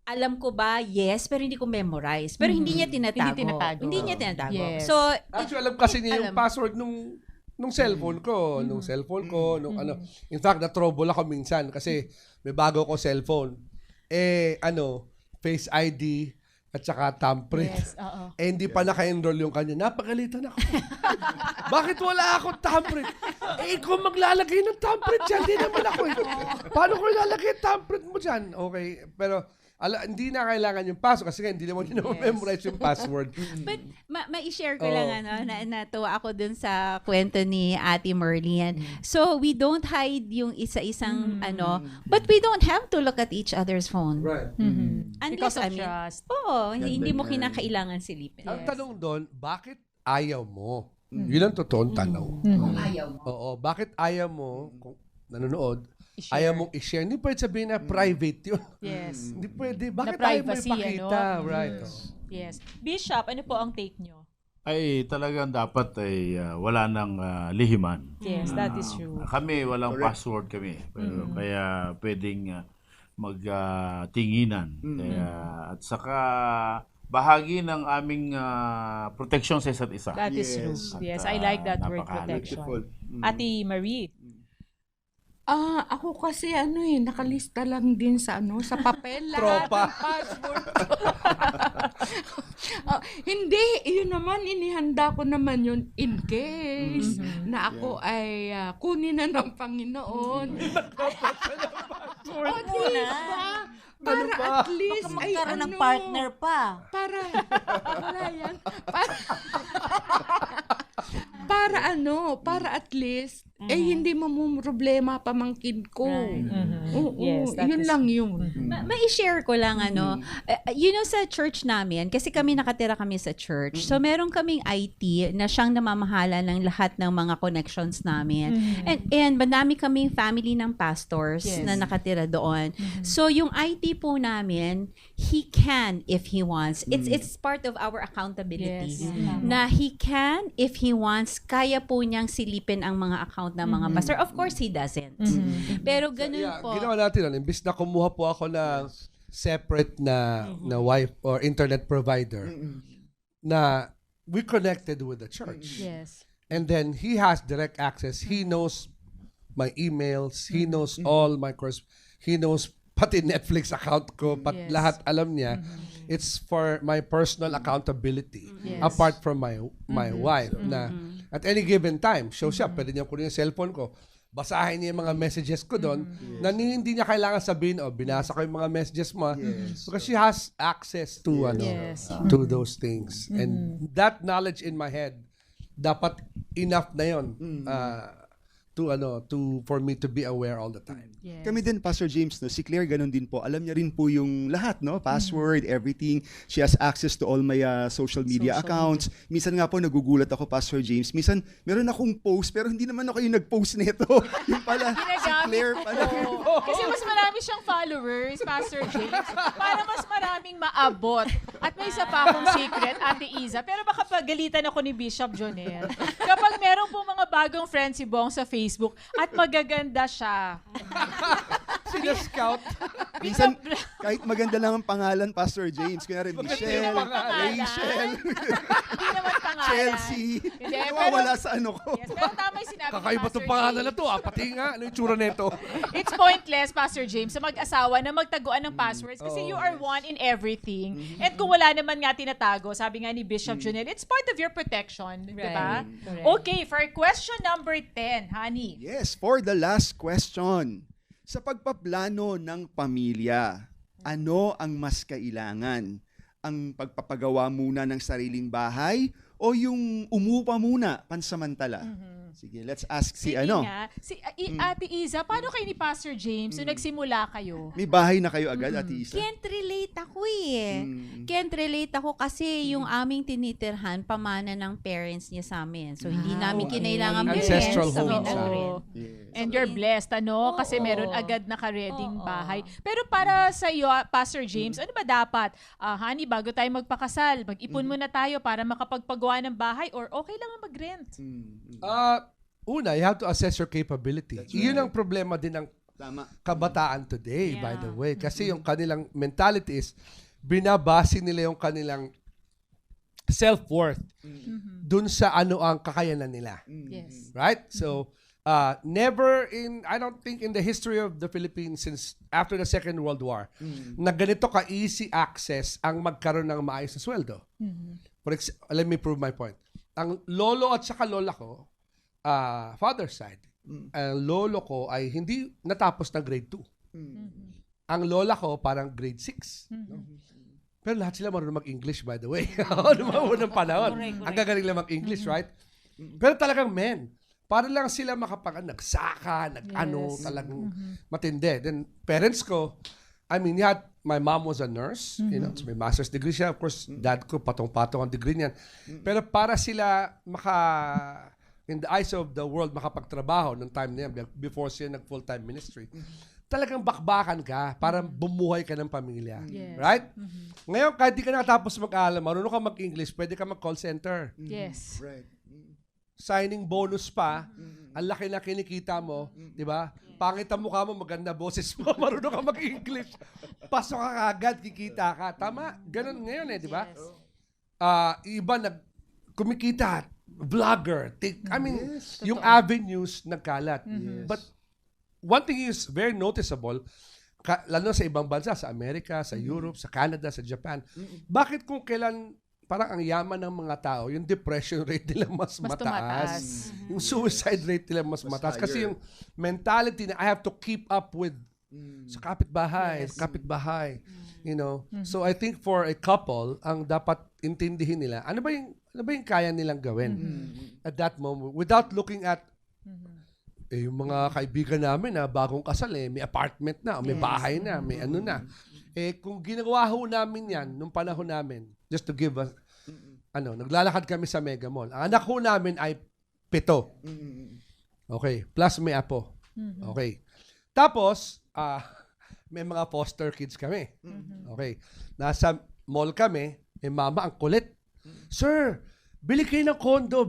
alam ko ba? Yes, pero hindi ko memorize. Pero hindi niya tinatago. Hindi niya tinatago. Yes. So, actually, alam kasi niya yung password nung cellphone ko. Nung in fact, na-trouble ako minsan kasi may bago ko cellphone. Face ID at saka thumbprint. Yes, Hindi pa naka-enroll yung kanya. Napagalitan ako. Bakit wala akong thumbprint? Ikaw maglalagay ng thumbprint dyan. Hindi naman ako. Paano ko ilalagay thumbprint mo dyan? Okay. Pero hindi na kailangan yung password kasi hindi naman memorize yung password. But ma-share ko lang natuwa ako dun sa kwento ni Ate Merlin. So we don't hide yung isa-isang but we don't have to look at each other's phone. Right. Because of trust. Oo, hindi mo kinakailangan silipin. Ang tanong doon, bakit ayaw mo? Yun ang totoong tanong. Kung ayaw mo. Oo, bakit ayaw mo kung nanonood? Ayaw mong i-share. Hindi pwede sabihin na private yun. Yes. Hindi pwede. Bakit Na ayaw mo privacy, ipakita? Right. Yes. Bishop, ano po ang take nyo? Ay talagang dapat ay wala nang lihiman. Yes, that is true. Kami walang password kami. Pero kaya pwedeng magtinginan. At saka bahagi ng aming proteksyon sa isa't isa. That is true. Yes, I like that word, protection. Ate Marie. Ako kasi nakalista lang din sa sa papel lahat Tropa. ng password ko. Hindi, yun naman, inihanda ko naman yun in case na ako ay kunin na ng Panginoon. Para at least Baka magkaroon ng partner pa. Wala yan. Para at least, hindi mamumroblema pamangkin ko. Right. Oo, Yes, that yun is- lang yun. Mai-share ko lang sa church namin, kasi kami nakatira kami sa church. So meron kaming IT na siyang namamahala ng lahat ng mga connections namin. And madami kaming family ng pastors Yes. na nakatira doon. So yung IT po namin, he can if he wants. It's part of our accountability. Yes. Na he can if he wants, kaya po niyang silipin ang mga account ng mga pastor. Of course he doesn't. Pero ganun po. Ginawa natin, imbis na kumuha po ako ng separate na wife or internet provider, na we connected with the church. Yes. And then he has direct access. He knows my emails. He knows all my course. He knows pati Netflix account ko, Yes. lahat alam niya. It's for my personal accountability Yes. apart from my wife na at any given time, show siya, pwede niya kunin yung cellphone ko. Basahin niya yung mga messages ko doon na hindi niya kailangan sabihin, binasa ko yung mga messages mo. Because she has access to to those things. And that knowledge in my head, dapat enough na yun for me to be aware all the time. Yes. Kami din, Pastor James, no? Si Claire, ganun din po. Alam niya rin po yung lahat, no? Password, everything. She has access to all my social media accounts. Minsan nga po, nagugulat ako, Pastor James. Minsan, meron akong post, pero hindi naman ako yung nag-post nito. Yung pala, si Claire pala. Kasi mas marami siyang followers, Pastor James, para mas maraming maabot. At may isa pa akong secret, Ate Iza. Pero baka pagalitan ako ni Bishop Jonel. Kapag meron po mga bagong friends si Bong sa Facebook at magaganda siya. Sina-scout. Minsan, kahit maganda lang ang pangalan, Pastor James, kunyari, Michelle, Rachel, Hindi naman pangalan. Chelsea. Hindi, Nawawala sa ano ko. Yes, pero tama yung sinabi ni Kakaiba Pastor itong pangalan James. na to. Pati nga, ano yung tsura nito? It's pointless, Pastor James, sa mag-asawa na magtaguan ng passwords kasi you are one in everything. And kung wala naman nga tinatago, sabi nga ni Bishop Junel, it's part of your protection. Diba? Correct. Okay, for question number 10, honey. Yes, for the last question. Sa pagpaplano ng pamilya, ano ang mas kailangan? Ang pagpapagawa muna ng sariling bahay o yung umupa muna pansamantala? Sige, let's ask si Sige ano. nga. Ate Iza, paano kayo ni Pastor James nung nagsimula kayo? May bahay na kayo agad, Ate Isa? Can't relate ako Can't relate ako kasi yung aming tinitirhan, pamana ng parents niya sa amin. So, hindi namin kinailangan Ancestral kami home. na rin. And you're blessed, ano? Kasi meron agad naka-reading bahay. Pero para sa iyo, Pastor James, ano ba dapat? Honey, bago tayo magpakasal, mag-ipon muna tayo para makapagpagawa ng bahay or okay lang na mag-rent? Una, you have to assess your capability. Yun ang problema din ng kabataan today, by the way. Kasi yung kanilang mentality is, binabase nila yung kanilang self-worth dun sa ano ang kakayanan nila. Yes. Right? So, I don't think in the history of the Philippines since after the Second World War, na ganito ka-easy access ang magkaroon ng maayos na sweldo. Let me prove my point. Ang lolo at saka lola ko, father's side, ang lolo ko ay hindi natapos ng grade 2. Ang lola ko parang grade 6. Pero lahat sila marunong mag-English, by the way. Noong mga unang panahon. Ang gagaling lang mag-English, right? Pero talagang para lang sila nagsaka, talagang matindi. Then parents ko, my mom was a nurse, so may master's degree siya. Of course, dad ko, patong-patong ang degree niyan. Pero para sila in the eyes of the world, makapagtrabaho ng time na yan, before siya nag-full-time ministry, talagang bakbakan ka para bumuhay ka ng pamilya. Yes. Right? Ngayon, kahit di ka nakatapos mag-aral, marunong ka mag-English, pwede ka mag-call center. Yes. Right. Signing bonus pa, ang laki na kinikita mo, di ba? Pangit ang mukha mo, maganda boses mo, marunong ka mag-English. Pasok ka agad, kikita ka. Tama? Ganun ngayon di ba? Iba kumikita, vlogger. Yung avenues nagkalat. But one thing is very noticeable, lalo sa ibang bansa, sa Amerika, sa Europe, sa Canada, sa Japan, bakit kung kailan parang ang yaman ng mga tao, yung depression rate nila mas mataas. Yung suicide rate nila mas mataas. Kasi yung mentality na I have to keep up with sa kapitbahay. So I think for a couple, ang dapat intindihin nila, ano ba yung Ano ba yung kaya nilang gawin at that moment without looking at yung mga kaibigan namin na bagong kasal may apartment na, may bahay na, may ano na. Kung ginagawa ho namin yan nung panahon namin, just to give us, naglalakad kami sa Mega Mall. Ang anak ho namin ay 7. Okay, plus may apo. Okay. Tapos, may mga foster kids kami. Okay. Nasa mall kami, mama ang kulit. Sir, bili kayo ng condo.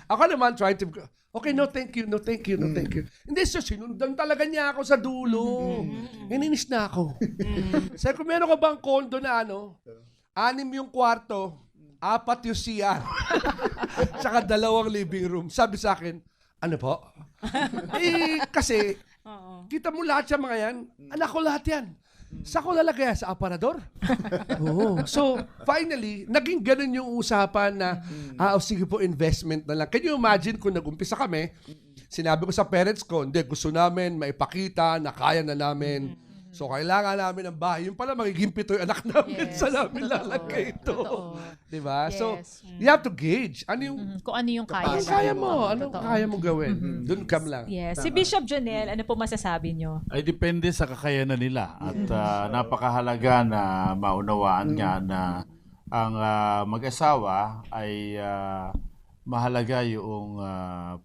Ako naman trying to, okay, no thank you. Hindi, sir, sinundan talaga niya ako sa dulo. Ininis na ako. Sabi ko, meron ka bang condo na 6 yung kwarto, 4 yung CR, saka 2 living room. Sabi sa akin, ano po? Kasi, kita mo lahat sa mga yan, anak ko lahat yan. Sa ko lalagay sa aparador. So, finally, naging ganun yung usapan na, sige po, investment na lang. Can you imagine kung nag-umpisa kami, sinabi ko sa parents ko, hindi, gusto namin maipakita na kaya na namin. So, kailangan namin ng bahay. Yung pala, magiging 7 yung anak namin sa namin lalagay ito. Diba? So, you have to gauge. Ano yung, Kung ano yung kaya. kaya mo. Ano kaya mo gawin? Doon kam lang. Yes. Si Bishop Jonel, ano po masasabi nyo? Ay depende sa kakayanan nila at napakahalaga na maunawaan nga na ang mag-asawa ay mahalaga yung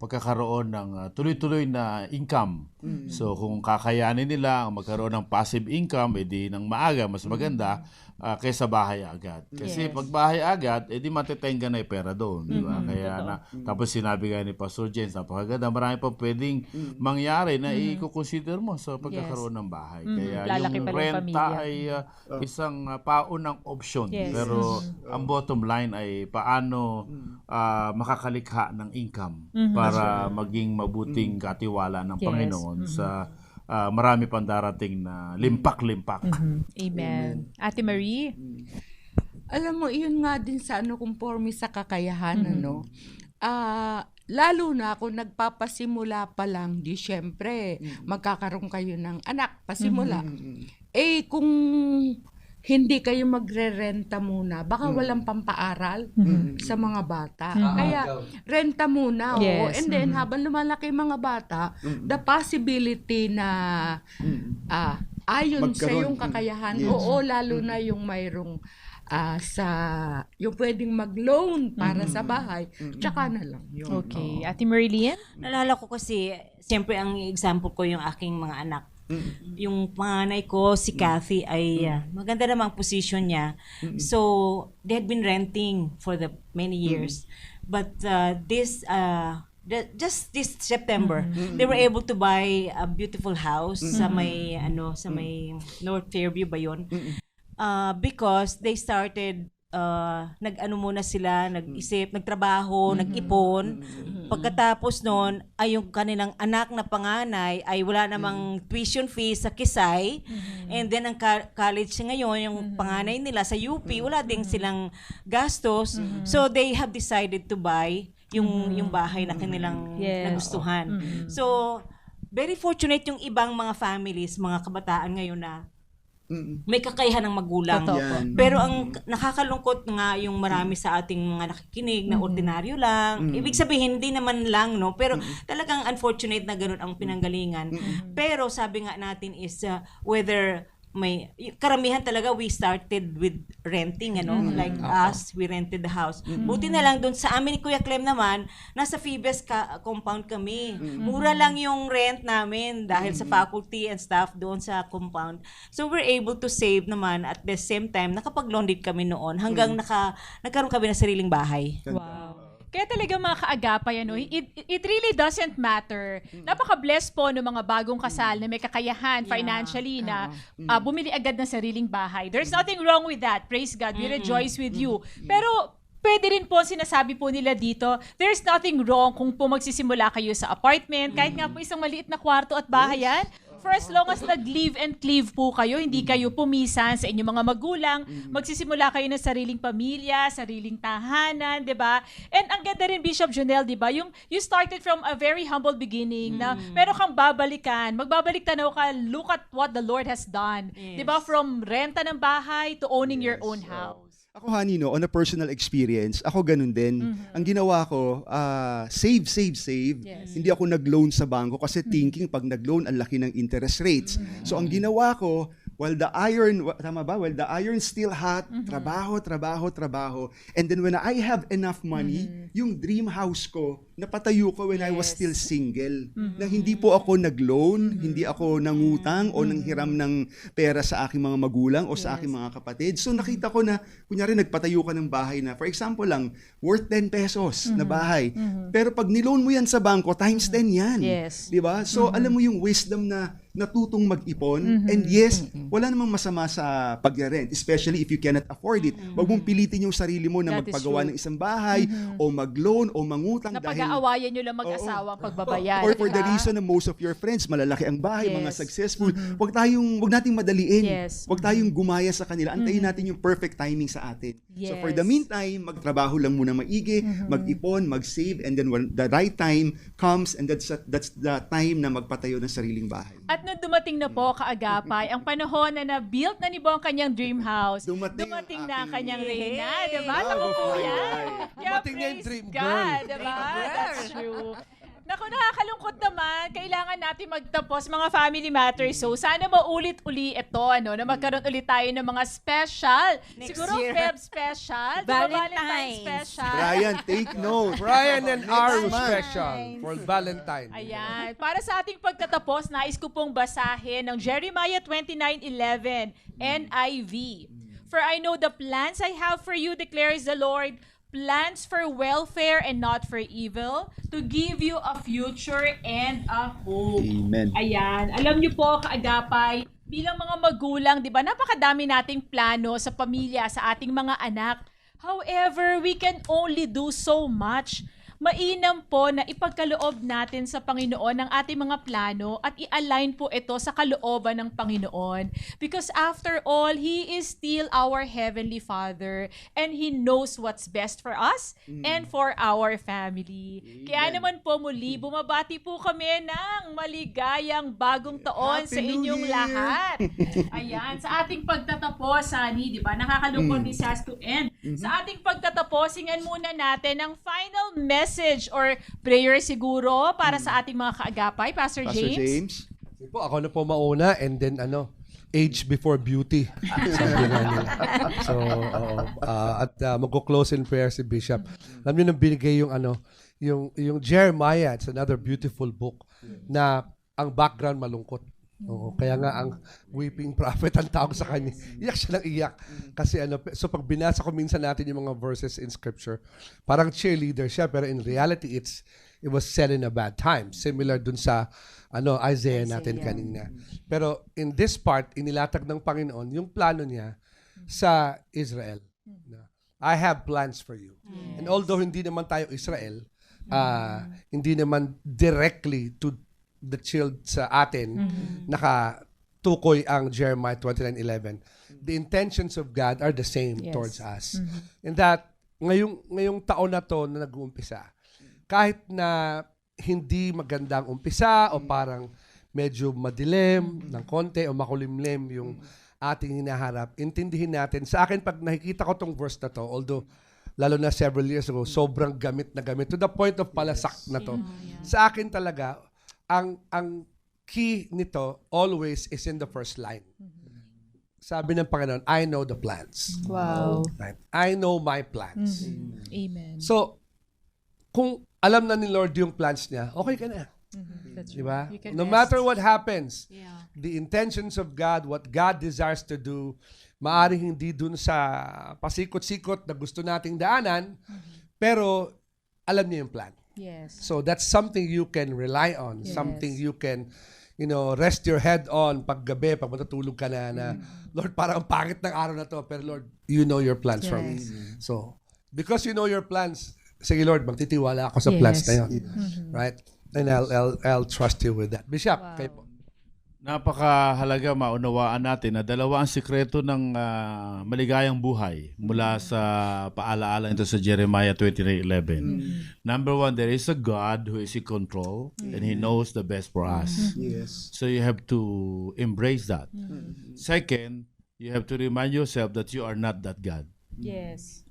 pagkakaroon ng tuloy-tuloy na income. So kung kakayanin nila ang magkaroon ng passive income, edi nang maaga, mas maganda kaysa bahay agad. Kasi pag bahay agad, edi matitenga na yung pera doon. Diba? Kaya tapos sinabi nga ni Pastor James, napakaganda, marami pa pwedeng mangyari na i-consider mo sa pagkakaroon ng bahay. Kaya Lalaki yung pala yung renta pamilya. ay isang paunang option. Pero ang bottom line ay paano makakalikha ng income para maging mabuting katiwala ng Panginoon sa marami pang darating na limpak-limpak. Amen. Ate Marie? Alam mo, iyon nga din sa conforme sa kakayahan, lalo na kung nagpapasimula pa lang, di syempre, magkakaroon kayo ng anak, pasimula. Kung hindi kayo magre-renta muna, baka walang pampaaral sa mga bata. Kaya, renta muna. Yes. And then, habang lumalaki yung mga bata, the possibility na ayon sa Magkaroon. yung kakayahan, lalo na yung mayroong yung pwedeng mag-loan para sa bahay, tsaka na lang yun. Okay. Ate Marilyn? Nalala ko kasi, siyempre ang example ko yung aking mga anak. Yung panganay ko, si Kathy, ay maganda namang position niya. So, they had been renting for the many years. But just this September, they were able to buy a beautiful house sa may North Fairview ba yun? Because they started nag-isip, nagtrabaho, nag-ipon. Pagkatapos noon, ay yung kanilang anak na panganay ay wala namang tuition fees sa Kisay. And then ang college ngayon, yung panganay nila sa UP, wala din silang gastos. So they have decided to buy yung bahay na kanilang nagustuhan. So very fortunate yung ibang mga families, mga kabataan ngayon na may kakayahan ng magulang. Pero ang nakakalungkot nga yung marami sa ating mga nakikinig na ordinaryo lang. Ibig sabihin, hindi naman lang, no? Pero talagang unfortunate na ganun ang pinanggalingan. Pero sabi nga natin is whether karamihan talaga we started with renting, like us, we rented the house. Buti na lang doon sa amin ni Kuya Clem naman, nasa Phoebes compound kami. Mura lang yung rent namin dahil sa faculty and staff doon sa compound. So we're able to save naman at the same time nakapag-loan din kami noon hanggang nagkaroon kami ng sariling bahay. Wow. Kaya talaga mga kaagapay, it really doesn't matter. Napaka-blessed po ng mga bagong kasal na may kakayahan financially na bumili agad ng sariling bahay. There's nothing wrong with that. Praise God. We rejoice with you. Pero pwede rin po, sinasabi po nila dito, there's nothing wrong kung po magsisimula kayo sa apartment, kahit nga po isang maliit na kwarto at bahay yan. For as long as nag-live and cleave po kayo, hindi kayo pumisan sa inyong mga magulang, magsisimula kayo ng sariling pamilya, sariling tahanan, di ba? And ang ganda rin, Bishop Jonel, di ba? You started from a very humble beginning na meron kang babalikan, magbabalik tanaw ka, look at what the Lord has done. Di ba? From renta ng bahay to owning your own house. Ako, honey, no, on a personal experience, ako ganun din. Ang ginawa ko, save. Yes. Hindi ako nag-loan sa bangko kasi thinking pag nag-loan, ang laki ng interest rates. So, ang ginawa ko, while the iron still hot, trabaho. And then when I have enough money, yung dream house ko, napatayo ko when I was still single. Na hindi po ako nag-loan, hindi ako nangutang o nanghiram ng pera sa aking mga magulang o sa aking mga kapatid. So nakita ko na, kunyari nagpatayo ka ng bahay na, for example lang, worth 10 pesos na bahay. Pero pag niloan mo yan sa bangko, times 10 yan. Yes. Diba? So alam mo yung wisdom na natutong mag-ipon. And yes, wala namang masama sa pag-rent, especially if you cannot afford it. Huwag mong pilitin yung sarili mo na That is magpagawa true. ng isang bahay o mag-loan o mangutang Na dahil pag-aawayan nyo lang mag-asawang pagbabayad. or for the diba? reason na most of your friends malalaki ang bahay, mga Yes. successful. Wag nating madaliin. Yes. Wag tayong gumaya sa kanila. Antayin natin yung perfect timing sa atin. So for the Yes. meantime, magtrabaho lang muna maigi, mag-ipon, mag-save, and then when the right time comes, and that's the time na magpatayo ng sariling bahay. At nung dumating na po, kaagapay, ang panahon na na-built na ni Bo ang kanyang dream house, dumating na ang kanyang reyna, diba? Naku po yan. Kaya Dumating na yung praise dream God, girl. diba? That's true. Naku, nakakalungkot naman. Kailangan natin magtapos mga family matters. So, sana maulit-uli ito, na magkaroon ulit tayo ng mga special. Next Siguro year. Feb special. diba? Valentine's special. Brian, take note. Brian and Aru month. special for Valentine. Ayan. Para sa ating pagtatapos, nais ko pong basahin ng Jeremiah 29:11, NIV. For I know the plans I have for you, declares the Lord, plans for welfare and not for evil, to give you a future and a hope. Amen. Ayan. Alam niyo po, kaagapay, bilang mga magulang, di ba, napakadami nating plano sa pamilya, sa ating mga anak. However, we can only do so much. Mainam po na ipagkaloob natin sa Panginoon ang ating mga plano at i-align po ito sa kalooban ng Panginoon. Because after all, He is still our Heavenly Father and He knows what's best for us and for our family. Kaya naman po muli, bumabati po kami ng maligayang bagong taon sa Happy New inyong Year! lahat. Ayan, sa ating pagtatapos, Sunny, di ba? Nakakalungkot this has to end. Sa ating pagtatapos, singan muna natin ang final message or prayer siguro para sa ating mga kaagapay. Pastor James? Sige po, ako na po mauna and then age before beauty. Sabi nga nila. So, magko-close in prayer si Bishop. Alam niyo nang binigay yung Jeremiah, it's another beautiful book na ang background malungkot. Oo, kaya nga ang weeping prophet ang tawag sa kanya. Iyak siya ng iyak. Kasi so pag binasa ko minsan natin yung mga verses in scripture, parang cheerleader siya, pero in reality it was said in a bad time. Similar dun sa Isaiah natin kanina. Pero in this part, inilatag ng Panginoon yung plano niya sa Israel. I have plans for you. And although hindi naman tayo Israel, hindi naman directly to the child sa atin, nakatukoy ang Jeremiah 29:11. The intentions of God are the same towards us. And that, ngayong taon na to na nag-uumpisa, kahit na hindi magandang umpisa o parang medyo madilim ng konti o makulimlim yung ating hinaharap, intindihin natin. Sa akin, pag nakikita ko tong verse na to, although lalo na several years ago, sobrang gamit na gamit to the point of palasak na to. Sa akin talaga, ang key nito always is in the first line. Sabi ng Panginoon, I know the plans. Wow. Right? I know my plans. Amen. So, kung alam na ni Lord yung plans niya, okay ka na. That's Diba? You can No rest. matter what happens, the intentions of God, what God desires to do, maaring hindi dun sa pasikot-sikot na gusto nating daanan, pero alam niya yung plan. Yes. So that's something you can rely on, something you can, rest your head on pag gabi, pag matutulog ka na, Lord, parang ang pangit ng araw na to, pero Lord, you know your plans for me. So, because you know your plans, sige Lord, magtitiwala ako sa plans na yun. Right? And I'll trust you with that. Bishop, kayo po. Napakahalaga maunawaan natin na dalawa ang sikreto ng maligayang buhay mula sa paalaala ito sa Jeremiah 29:11. Number one, there is a God who is in control and He knows the best for us. Yes. So you have to embrace that. Second, you have to remind yourself that you are not that God. Yes.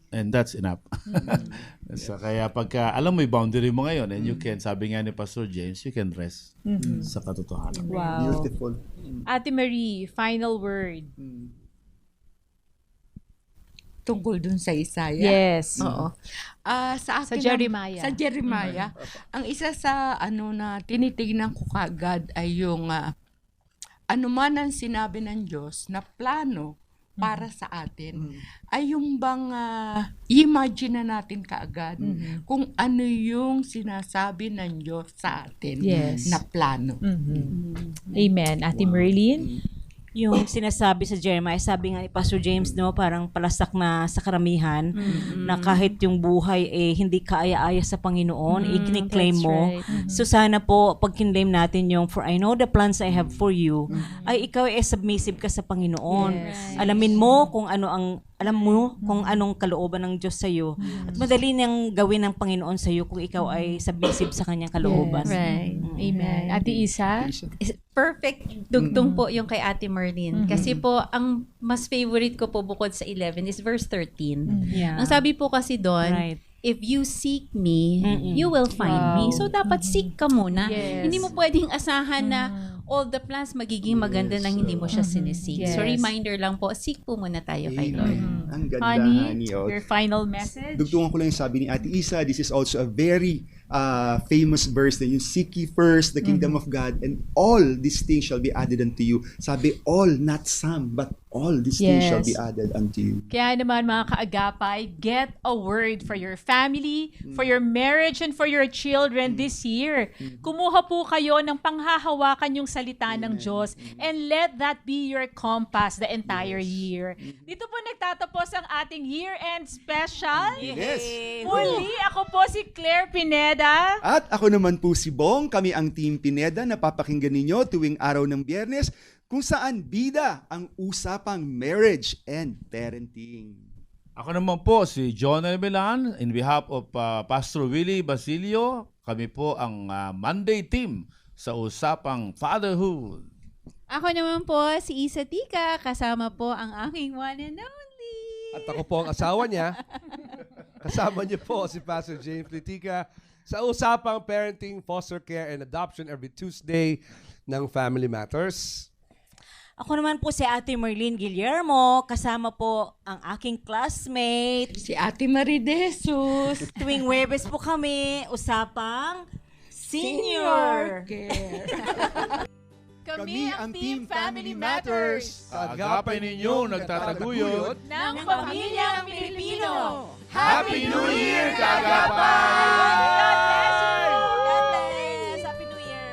And that's enough. So, kaya pagka alam mo yung boundary mo ngayon and you can, sabi nga ni Pastor James, you can rest sa katotohanan. Wow. Beautiful. Ate Marie, final word. Tungkol dun sa Isaiah. Yes. Oo. Sa akin Sa Jeremiah. Sa Jeremiah. Ang isa sa na tinitignan ko kaagad ay yung ano man ang sinabi ng Diyos na plano para sa atin, ay yung bang imagine na natin kaagad kung ano yung sinasabi ng Diyos sa atin na plano. Amen. Ate Merlin? Yung sinasabi sa Jeremiah, sabi nga ni Pastor James, no, parang palasak na sa karamihan, na kahit yung buhay hindi kaaya-aya sa Panginoon, i-claim mo. Right. So sana po, pag kinlaim natin yung, for I know the plans I have for you, ay ikaw submissive ka sa Panginoon. Yes. Alamin mo kung alam mo kung anong kalooban ng Diyos sa'yo. At madali niyang gawin ng Panginoon sa'yo kung ikaw ay submissive sa kanyang kalooban. Right. Amen. Ate Isa? Perfect dugtong po yung kay Ate Merlin. Kasi po, ang mas favorite ko po bukod sa 11 is verse 13. Yeah. Ang sabi po kasi doon, Right. if you seek me, you will find me. So, dapat seek ka muna. Yes. Hindi mo pwedeng asahan na all the plans magiging maganda nang hindi mo siya sinisik. Yes. So, reminder lang po, seek po muna tayo kay Lord. Ang ganda, Honey, honey. Oh. your final message? Dugtungan ko lang yung sabi ni Ate Isa, this is also a very famous verse na yung seek ye first the kingdom of God and all these things shall be added unto you. Sabi all, not some, but all these things shall be added unto you. Kaya naman mga kaagapay, get a word for your family, for your marriage, and for your children this year. Kumuha po kayo ng panghahawakan yung salita ng Diyos and let that be your compass the entire year. Dito po nagtatapos ang ating year-end special. Yes. Muli, ako po si Claire Pineda. At ako naman po si Bong, kami ang Team Pineda na papakinggan ninyo tuwing araw ng Biyernes kung saan bida ang usapang marriage and parenting. Ako naman po si John Milan in behalf of Pastor Willie Basilio. Kami po ang Monday team sa usapang fatherhood. Ako naman po si Isa Tika, kasama po ang aking one and only. At ako po ang asawa niya. Kasama niyo po si Pastor James Litica sa usapang parenting, foster care, and adoption every Tuesday ng Family Matters. Ako naman po si Ate Merlin Guillermo, kasama po ang aking classmate. Si Ate Marie De Jesus. Tuwing Huwebes po kami, usapang Senior Care. Kami ang Team Family Matters. Sa agapay ninyong nagtataguyod ng Pamilyang Pilipino. Happy New Year, kaagapay! God bless you! God bless! Happy New Year!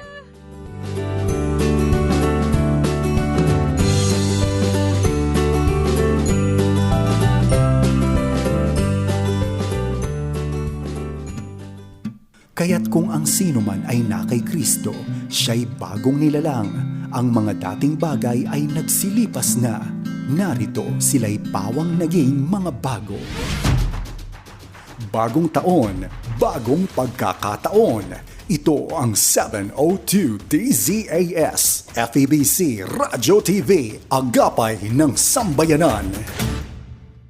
Kaya't kung ang sino man ay na kay Kristo, siya'y bagong nilalang. Ang mga dating bagay ay nagsilipas na. Narito sila'y pawang naging mga bago. Bagong taon, bagong pagkakataon. Ito ang 702 DZAS, FEBC Radio TV, Agapay ng Sambayanan.